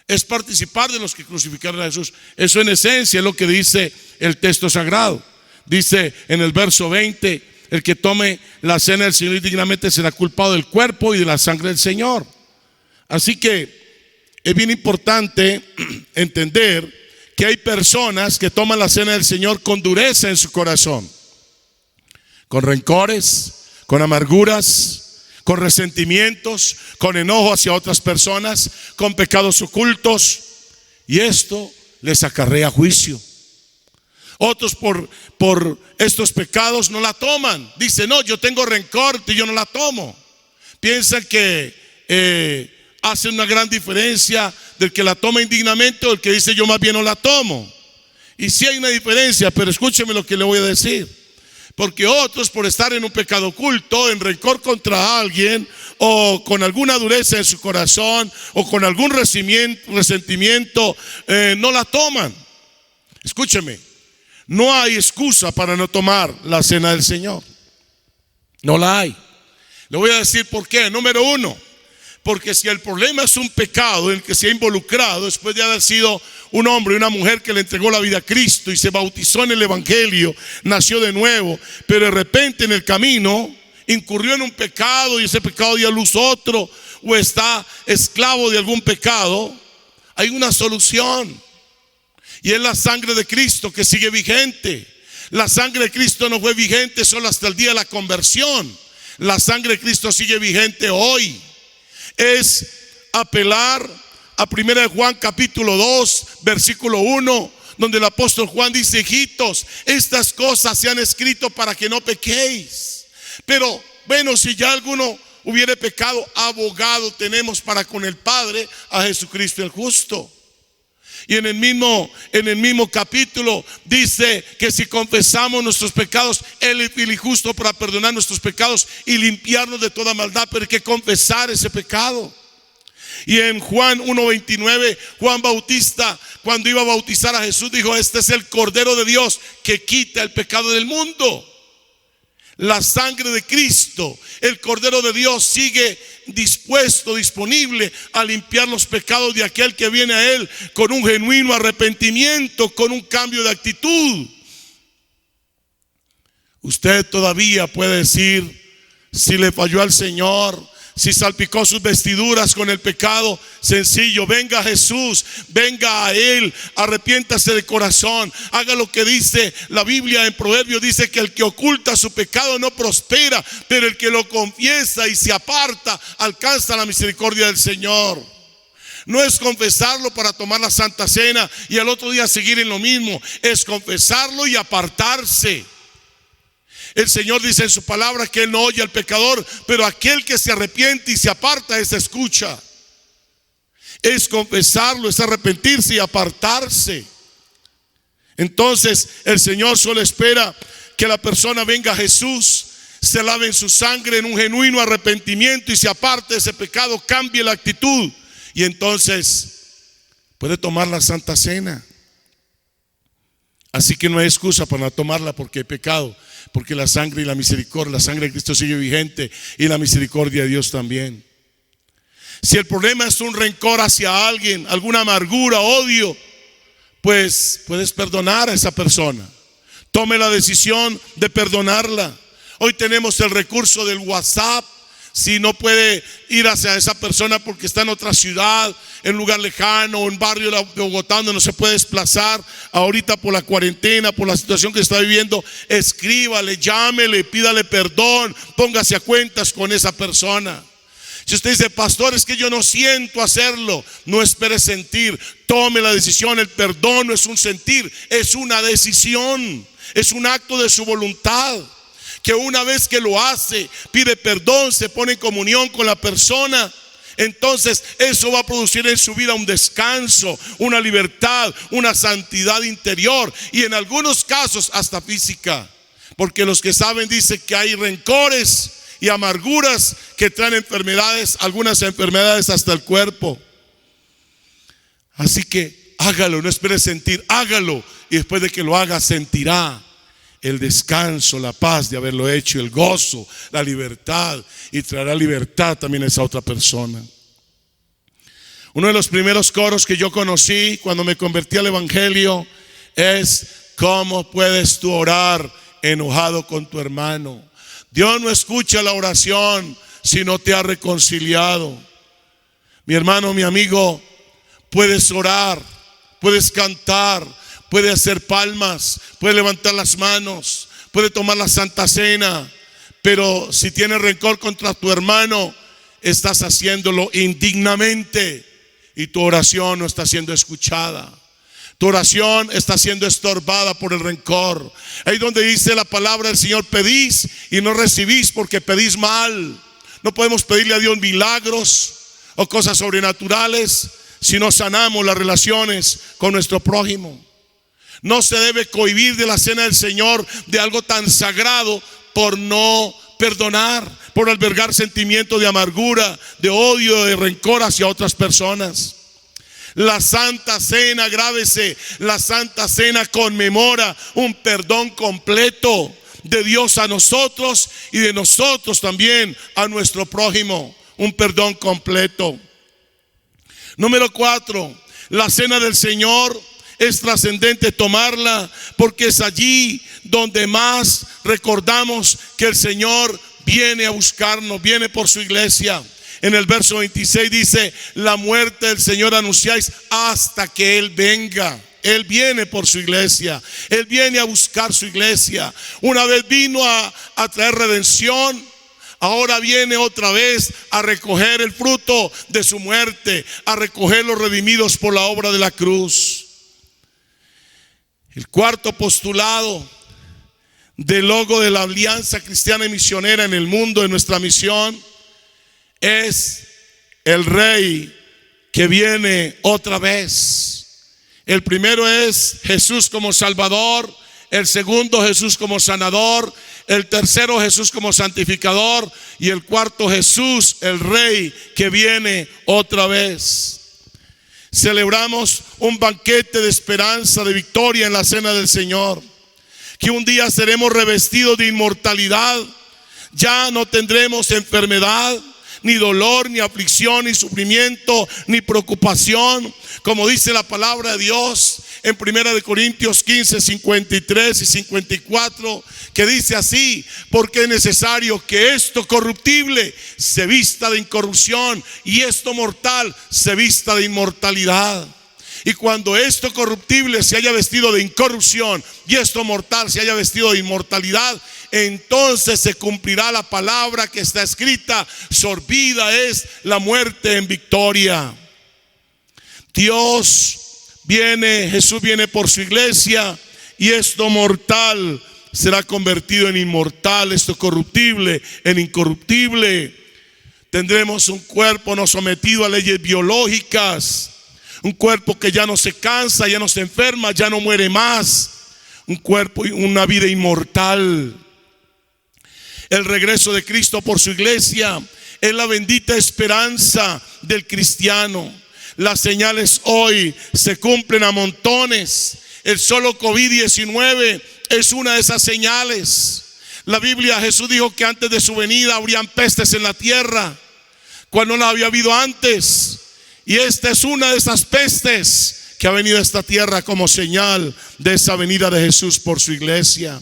Es participar de los que crucificaron a Jesús. Eso en esencia es lo que dice el texto sagrado. Dice en el verso 20: el que tome la cena del Señor indignamente será culpado del cuerpo y de la sangre del Señor. Así que es bien importante entender que hay personas que toman la cena del Señor con dureza en su corazón, con rencores, con amarguras, con resentimientos, con enojo hacia otras personas, con pecados ocultos, y esto les acarrea juicio. Otros por estos pecados no la toman. Dicen: no, yo tengo rencor y yo no la tomo. Piensan que hace una gran diferencia del que la toma indignamente o el que dice: yo más bien no la tomo. Y sí hay una diferencia, pero escúcheme lo que le voy a decir. Porque otros, por estar en un pecado oculto, en rencor contra alguien, o con alguna dureza en su corazón, o con algún resentimiento, no la toman. Escúcheme, no hay excusa para no tomar la cena del Señor. No la hay. Le voy a decir por qué. Número uno, Porque si el problema es un pecado en el que se ha involucrado después de haber sido un hombre y una mujer que le entregó la vida a Cristo y se bautizó en el Evangelio, nació de nuevo, pero de repente en el camino incurrió en un pecado y ese pecado dio a luz otro, o está esclavo de algún pecado, hay una solución, y es la sangre de Cristo que sigue vigente. La sangre de Cristo no fue vigente solo hasta el día de la conversión. La sangre de Cristo sigue vigente hoy. Es apelar a 1 Juan capítulo 2 versículo 1, donde el apóstol Juan dice: hijitos, estas cosas se han escrito para que no pequéis. Pero bueno, si ya alguno hubiere pecado, abogado tenemos para con el Padre, a Jesucristo el justo. Y en el mismo capítulo dice que si confesamos nuestros pecados, Él es fiel y justo para perdonar nuestros pecados y limpiarnos de toda maldad. Pero hay que confesar ese pecado. Y en Juan 1:29, Juan Bautista, cuando iba a bautizar a Jesús, dijo: este es el Cordero de Dios que quita el pecado del mundo. La sangre de Cristo, el Cordero de Dios, sigue dispuesto, disponible a limpiar los pecados de aquel que viene a Él con un genuino arrepentimiento, con un cambio de actitud. Usted todavía puede decir, si le falló al Señor, si salpicó sus vestiduras con el pecado, sencillo: venga a Jesús, venga a Él, arrepiéntase de corazón, haga lo que dice la Biblia en Proverbios. Dice que el que oculta su pecado no prospera, pero el que lo confiesa y se aparta alcanza la misericordia del Señor. No es confesarlo para tomar la Santa Cena y al otro día seguir en lo mismo, es confesarlo y apartarse. El Señor dice en su palabra que Él no oye al pecador, pero aquel que se arrepiente y se aparta, ese escucha. Es confesarlo, es arrepentirse y apartarse. Entonces el Señor solo espera que la persona venga a Jesús, se lave en su sangre en un genuino arrepentimiento y se aparte de ese pecado, cambie la actitud, y entonces puede tomar la Santa Cena. Así que no hay excusa para no tomarla porque hay pecado, porque la sangre y la misericordia, la sangre de Cristo sigue vigente y la misericordia de Dios también. Si el problema es un rencor hacia alguien, alguna amargura, odio, pues puedes perdonar a esa persona. Tome la decisión de perdonarla. Hoy tenemos el recurso del WhatsApp. Si no puede ir hacia esa persona porque está en otra ciudad, en un lugar lejano o en barrio de Bogotá donde no se puede desplazar ahorita por la cuarentena, por la situación que está viviendo, escríbale, llámele, pídale perdón, póngase a cuentas con esa persona. Si usted dice: pastor, es que yo no siento hacerlo, no espere sentir, tome la decisión. El perdón no es un sentir, es una decisión, es un acto de su voluntad, que una vez que lo hace, pide perdón, se pone en comunión con la persona, entonces eso va a producir en su vida un descanso, una libertad, una santidad interior y en algunos casos hasta física, porque los que saben dicen que hay rencores y amarguras que traen enfermedades, algunas enfermedades hasta el cuerpo. Así que hágalo, no espere sentir, hágalo, y después de que lo haga sentirá el descanso, la paz de haberlo hecho, el gozo, la libertad, y traerá libertad también a esa otra persona. Uno de los primeros coros que yo conocí cuando me convertí al Evangelio es: ¿cómo puedes tú orar enojado con tu hermano? Dios no escucha la oración si no te ha reconciliado. Mi hermano, mi amigo, puedes orar, puedes cantar, puede hacer palmas, puede levantar las manos, puede tomar la Santa Cena, pero si tienes rencor contra tu hermano, estás haciéndolo indignamente y tu oración no está siendo escuchada. Tu oración está siendo estorbada por el rencor. Ahí donde dice la palabra del Señor: pedís y no recibís porque pedís mal. No podemos pedirle a Dios milagros o cosas sobrenaturales si no sanamos las relaciones con nuestro prójimo. No se debe cohibir de la cena del Señor, de algo tan sagrado, por no perdonar, por albergar sentimientos de amargura, de odio, de rencor hacia otras personas. La Santa Cena, grábese, la Santa Cena conmemora un perdón completo de Dios a nosotros y de nosotros también a nuestro prójimo. un perdón completo. Número 4, la cena del Señor es trascendente tomarla porque es allí donde más recordamos que el Señor viene a buscarnos, viene por su iglesia. En el verso 26 dice: la muerte del Señor anunciáis hasta que Él venga. Él viene por su iglesia, Él viene a buscar su iglesia. Una vez vino a traer redención, ahora viene otra vez a recoger el fruto de su muerte, a recoger los redimidos por la obra de la cruz. El cuarto postulado del logo de la Alianza Cristiana y Misionera en el mundo, de nuestra misión, es el Rey que viene otra vez. El primero es Jesús como Salvador, el segundo Jesús como sanador, el tercero Jesús como santificador y el cuarto Jesús, el Rey que viene otra vez. Celebramos un banquete de esperanza, de victoria en la cena del Señor, que un día seremos revestidos de inmortalidad. Ya no tendremos enfermedad, ni dolor, ni aflicción, ni sufrimiento, ni preocupación, como dice la palabra de Dios en 1 Corintios 15, 53 y 54, que dice así: porque es necesario que esto corruptible se vista de incorrupción y esto mortal se vista de inmortalidad. Y cuando esto corruptible se haya vestido de incorrupción y esto mortal se haya vestido de inmortalidad, entonces se cumplirá la palabra que está escrita: sorbida es la muerte en victoria. Dios viene, Jesús viene por su iglesia, y esto mortal será convertido en inmortal, esto corruptible en incorruptible. Tendremos un cuerpo no sometido a leyes biológicas, un cuerpo que ya no se cansa, ya no se enferma, ya no muere más, un cuerpo y una vida inmortal. El regreso de Cristo por su iglesia es la bendita esperanza del cristiano. Las señales hoy se cumplen a montones. El solo COVID-19 es una de esas señales. La Biblia, Jesús dijo que antes de su venida habrían pestes en la tierra, cuando no la había habido antes. Y esta es una de esas pestes que ha venido a esta tierra como señal de esa venida de Jesús por su iglesia.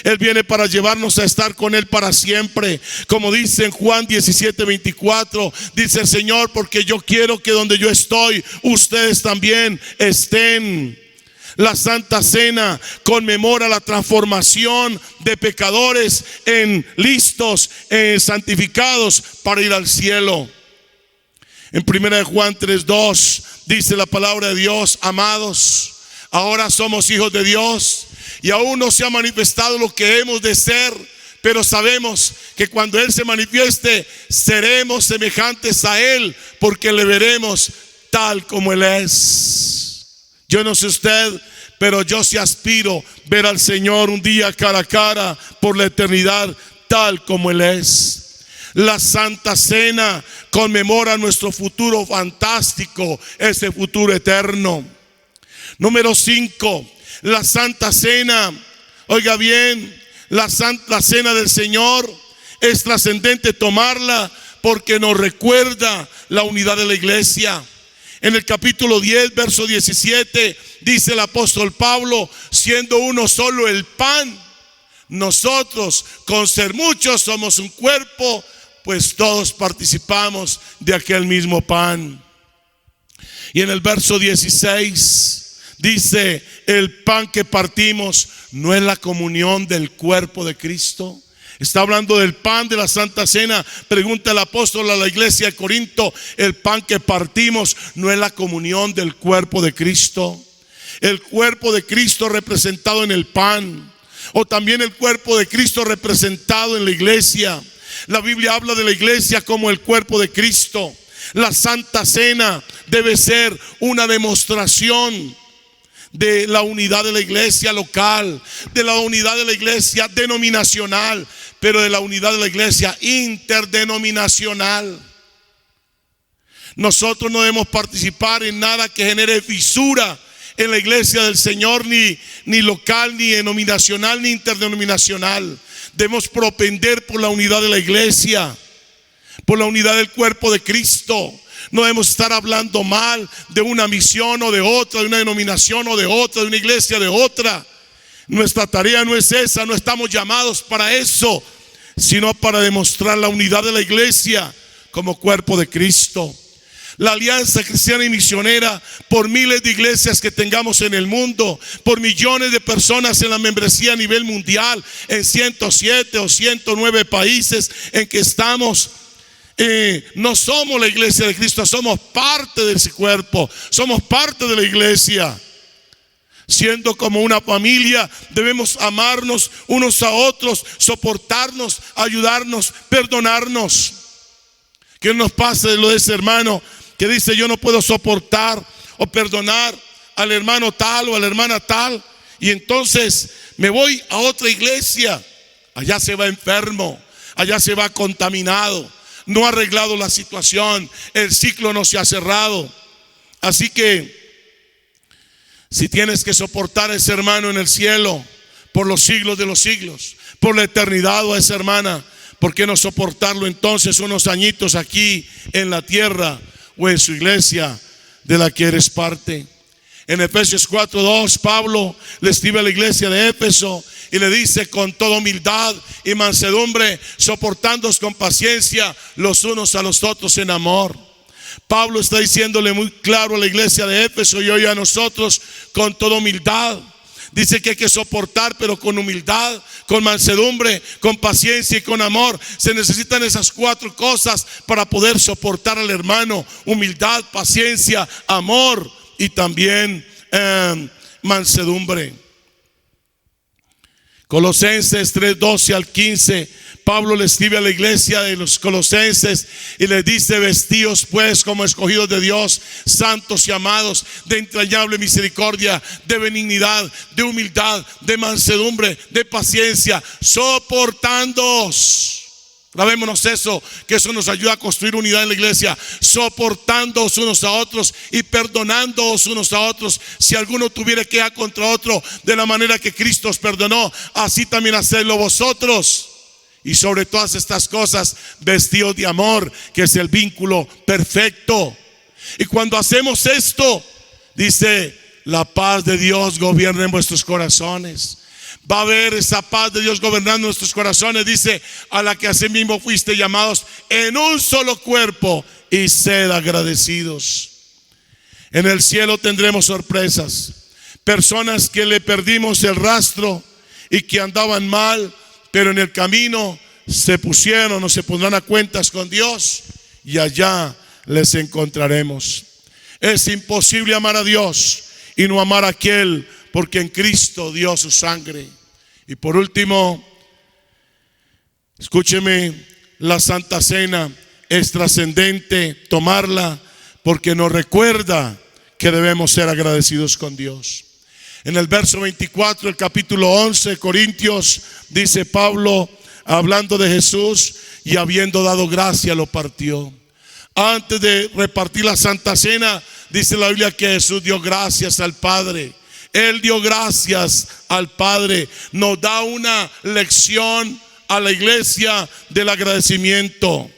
Él viene para llevarnos a estar con Él para siempre. Como dice en Juan 17:24, dice el Señor: porque yo quiero que donde yo estoy, ustedes también estén. La Santa Cena conmemora la transformación de pecadores en listos, en santificados para ir al cielo. En 1 Juan 3:2 dice la palabra de Dios: amados, ahora somos hijos de Dios y aún no se ha manifestado lo que hemos de ser, pero sabemos que cuando Él se manifieste seremos semejantes a Él, porque le veremos tal como Él es. Yo no sé usted, pero yo sí aspiro ver al Señor un día cara a cara por la eternidad, tal como Él es. La Santa Cena conmemora nuestro futuro fantástico, ese futuro eterno. Número 5, la Santa Cena. Oiga bien, la Cena del Señor es trascendente tomarla porque nos recuerda la unidad de la iglesia. En el capítulo 10, verso 17, dice el apóstol Pablo: siendo uno solo el pan, nosotros con ser muchos somos un cuerpo, pues todos participamos de aquel mismo pan. Y en el verso 16 dice: el pan que partimos no es la comunión del cuerpo de Cristo. Está hablando del pan de la Santa Cena. Pregunta el apóstol a la iglesia de Corinto: el pan que partimos no es la comunión del cuerpo de Cristo. El cuerpo de Cristo representado en el pan, o también el cuerpo de Cristo representado en la iglesia. La Biblia habla de la iglesia como el cuerpo de Cristo. La Santa Cena debe ser una demostración de la unidad de la iglesia local, de la unidad de la iglesia denominacional, pero de la unidad de la iglesia interdenominacional. Nosotros no debemos participar en nada que genere fisura en la iglesia del Señor, ni local, ni denominacional, ni interdenominacional. Debemos propender por la unidad de la iglesia. por la unidad del cuerpo de Cristo. No debemos estar hablando mal de una misión o de otra, de una denominación o de otra, de una iglesia de otra. Nuestra tarea no es esa, no estamos llamados para eso, sino para demostrar la unidad de la iglesia como cuerpo de Cristo. La alianza cristiana y misionera, por miles de iglesias que tengamos en el mundo, por millones de personas en la membresía a nivel mundial, en 107 o 109 países en que estamos, no somos la iglesia de Cristo, somos parte de ese cuerpo, somos parte de la iglesia. Siendo como una familia, debemos amarnos unos a otros, soportarnos, ayudarnos, perdonarnos. Que no nos pase lo de ese hermano que dice: yo no puedo soportar o perdonar al hermano tal o a la hermana tal, y entonces me voy a otra iglesia. Allá se va enfermo, allá se va contaminado, no ha arreglado la situación, el ciclo no se ha cerrado. Así que si tienes que soportar a ese hermano en el cielo por los siglos de los siglos, por la eternidad, o a esa hermana, ¿por qué no soportarlo entonces unos añitos aquí en la tierra o en su iglesia de la que eres parte? En Efesios 4:2, Pablo le escribe a la iglesia de Éfeso y le dice: con toda humildad y mansedumbre, soportándoos con paciencia los unos a los otros en amor. Pablo está diciéndole muy claro a la iglesia de Éfeso y hoy a nosotros, con toda humildad. Dice que hay que soportar, pero con humildad, con mansedumbre, con paciencia y con amor. Se necesitan esas 4 cosas para poder soportar al hermano: humildad, paciencia, amor y también mansedumbre. Colosenses 3:12 al 15, Pablo le escribe a la iglesia de los colosenses y le dice: vestíos pues como escogidos de Dios, santos y amados, de entrañable misericordia, de benignidad, de humildad, de mansedumbre, de paciencia, soportándoos. Grabémonos eso, que eso nos ayuda a construir unidad en la iglesia. Soportándoos unos a otros y perdonándoos unos a otros. Si alguno tuviera queja contra otro, de la manera que Cristo os perdonó, así también hacedlo vosotros. Y sobre todas estas cosas, vestidos de amor, que es el vínculo perfecto. Y cuando hacemos esto, dice: la paz de Dios gobierna en vuestros corazones. Va a haber esa paz de Dios gobernando nuestros corazones. Dice: a la que así mismo fuiste llamados en un solo cuerpo, y sed agradecidos. En el cielo tendremos sorpresas. Personas que le perdimos el rastro y que andaban mal, pero en el camino se pusieron o se pondrán a cuentas con Dios, y allá les encontraremos. Es imposible amar a Dios y no amar a aquel porque en Cristo dio su sangre. Y por último, escúcheme, la Santa Cena es trascendente tomarla porque nos recuerda que debemos ser agradecidos con Dios. En el verso 24 del capítulo 11 de Corintios, dice Pablo, hablando de Jesús: y habiendo dado gracia, lo partió. Antes de repartir la Santa Cena, dice la Biblia que Jesús dio gracias al Padre. Él dio gracias al Padre. Nos da una lección a la iglesia del agradecimiento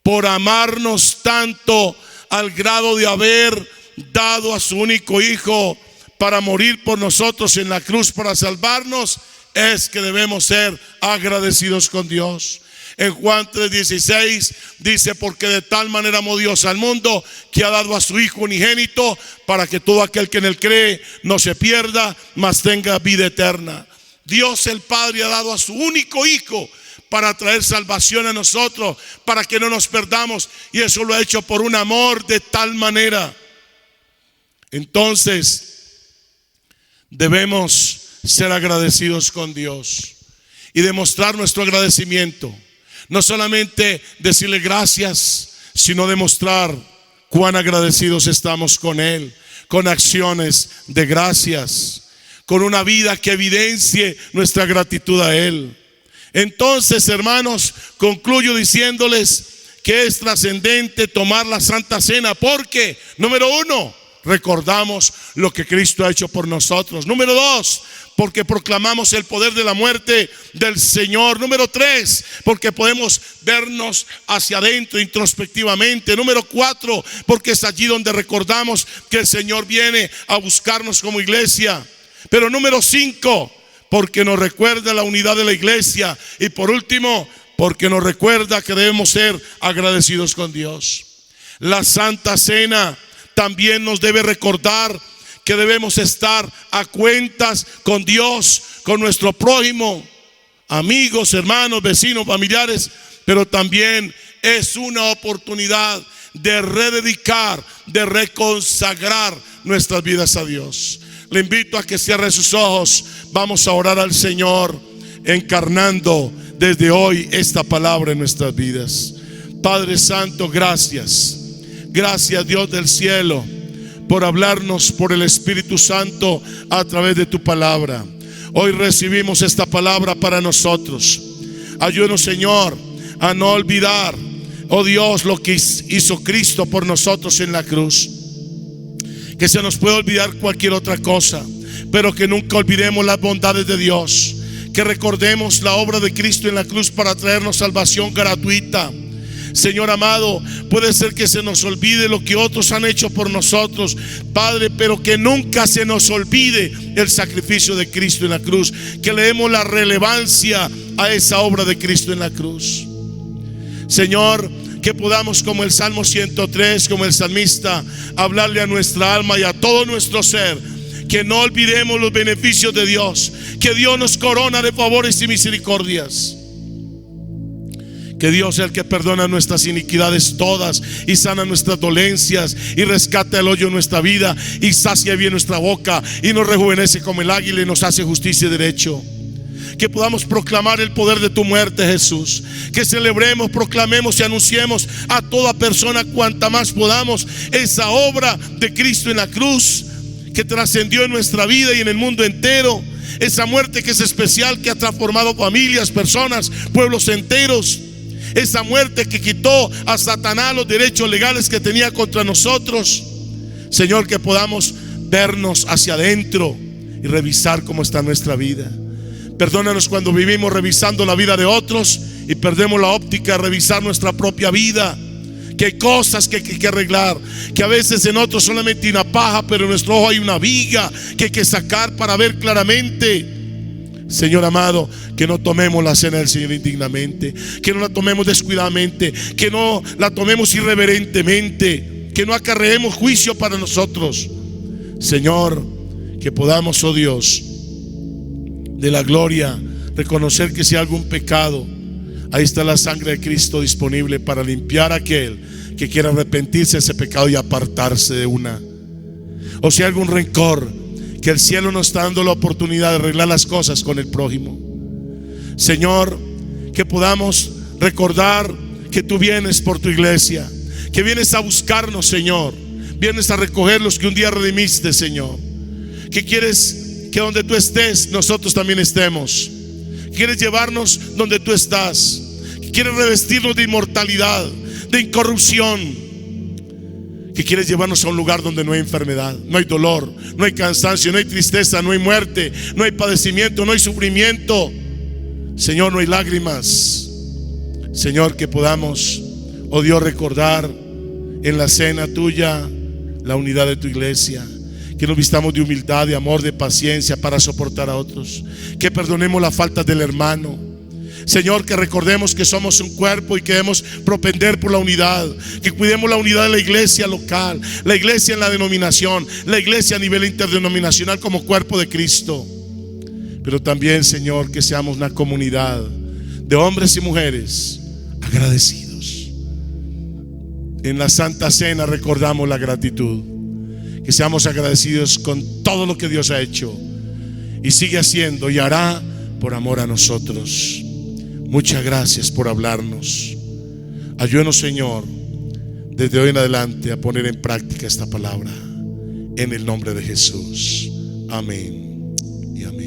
por amarnos tanto al grado de haber dado a su único Hijo para morir por nosotros en la cruz para salvarnos. Es que debemos ser agradecidos con Dios. En Juan 3:16 dice: porque de tal manera amó Dios al mundo, que ha dado a su Hijo unigénito, para que todo aquel que en él cree no se pierda, mas tenga vida eterna. Dios el Padre ha dado a su único Hijo para traer salvación a nosotros, para que no nos perdamos, y eso lo ha hecho por un amor de tal manera. Entonces debemos ser agradecidos con Dios y demostrar nuestro agradecimiento. No solamente decirle gracias, sino demostrar cuán agradecidos estamos con Él, con acciones de gracias, con una vida que evidencie nuestra gratitud a Él. Entonces, hermanos, concluyo diciéndoles que es trascendente tomar la Santa Cena porque, número 1, recordamos lo que Cristo ha hecho por nosotros. Número 2, porque proclamamos el poder de la muerte del Señor. Número 3, porque podemos vernos hacia adentro introspectivamente. Número 4, porque es allí donde recordamos que el Señor viene a buscarnos como iglesia. Pero número 5, porque nos recuerda la unidad de la iglesia. Y por último, porque nos recuerda que debemos ser agradecidos con Dios. La Santa Cena también nos debe recordar que debemos estar a cuentas con Dios, con nuestro prójimo, amigos, hermanos, vecinos, familiares, pero también es una oportunidad de rededicar, de reconsagrar nuestras vidas a Dios. Le invito a que cierre sus ojos. Vamos a orar al Señor, encarnando desde hoy esta palabra en nuestras vidas. Padre Santo, gracias. Gracias, Dios del cielo, por hablarnos por el Espíritu Santo a través de tu palabra. Hoy recibimos esta palabra para nosotros. Ayúdanos, Señor, a no olvidar, oh Dios, lo que hizo Cristo por nosotros en la cruz. Que se nos pueda olvidar cualquier otra cosa, pero que nunca olvidemos las bondades de Dios. Que recordemos la obra de Cristo en la cruz para traernos salvación gratuita. Señor amado, puede ser que se nos olvide lo que otros han hecho por nosotros, Padre, pero que nunca se nos olvide el sacrificio de Cristo en la cruz. Que le demos la relevancia a esa obra de Cristo en la cruz. Señor, que podamos, como el Salmo 103, como el salmista, hablarle a nuestra alma y a todo nuestro ser, que no olvidemos los beneficios de Dios, que Dios nos corona de favores y misericordias, que Dios es el que perdona nuestras iniquidades todas y sana nuestras dolencias y rescata el hoyo en nuestra vida y sacia bien nuestra boca y nos rejuvenece como el águila y nos hace justicia y derecho. Que podamos proclamar el poder de tu muerte, Jesús. Que celebremos, proclamemos y anunciemos a toda persona, cuanta más podamos, esa obra de Cristo en la cruz, que trascendió en nuestra vida y en el mundo entero. Esa muerte que es especial, que ha transformado familias, personas, pueblos enteros. Esa muerte que quitó a Satanás los derechos legales que tenía contra nosotros. Señor, que podamos vernos hacia adentro y revisar cómo está nuestra vida. Perdónanos cuando vivimos revisando la vida de otros y perdemos la óptica de revisar nuestra propia vida. Que hay cosas que hay que arreglar, que a veces en otros solamente hay una paja, pero en nuestro ojo hay una viga que hay que sacar para ver claramente. Señor amado, que no tomemos la cena del Señor indignamente, que no la tomemos descuidadamente, que no la tomemos irreverentemente, que no acarreemos juicio para nosotros. Señor, que podamos, oh Dios de la gloria, reconocer que si hay algún pecado, ahí está la sangre de Cristo disponible para limpiar a aquel que quiera arrepentirse de ese pecado y apartarse de una. O si hay algún rencor, que el cielo nos está dando la oportunidad de arreglar las cosas con el prójimo. Señor, que podamos recordar que tú vienes por tu iglesia, que vienes a buscarnos, Señor, vienes a recoger los que un día redimiste, Señor, que quieres que donde tú estés, nosotros también estemos. Quieres llevarnos donde tú estás. Quieres revestirnos de inmortalidad, de incorrupción. Que quieres llevarnos a un lugar donde no hay enfermedad, no hay dolor, no hay cansancio, no hay tristeza, no hay muerte, no hay padecimiento, no hay sufrimiento. Señor, no hay lágrimas. Señor, que podamos, oh Dios, recordar en la cena tuya la unidad de tu iglesia. Que nos vistamos de humildad, de amor, de paciencia para soportar a otros. Que perdonemos las faltas del hermano. Señor, que recordemos que somos un cuerpo y que debemos propender por la unidad. Que cuidemos la unidad de la iglesia local, la iglesia en la denominación, la iglesia a nivel interdenominacional como cuerpo de Cristo. Pero también, Señor, que seamos una comunidad de hombres y mujeres agradecidos. En la Santa Cena recordamos la gratitud. Que seamos agradecidos con todo lo que Dios ha hecho y sigue haciendo y hará por amor a nosotros. Muchas gracias por hablarnos. Ayúdanos, Señor, desde hoy en adelante a poner en práctica esta palabra. En el nombre de Jesús. Amén y amén.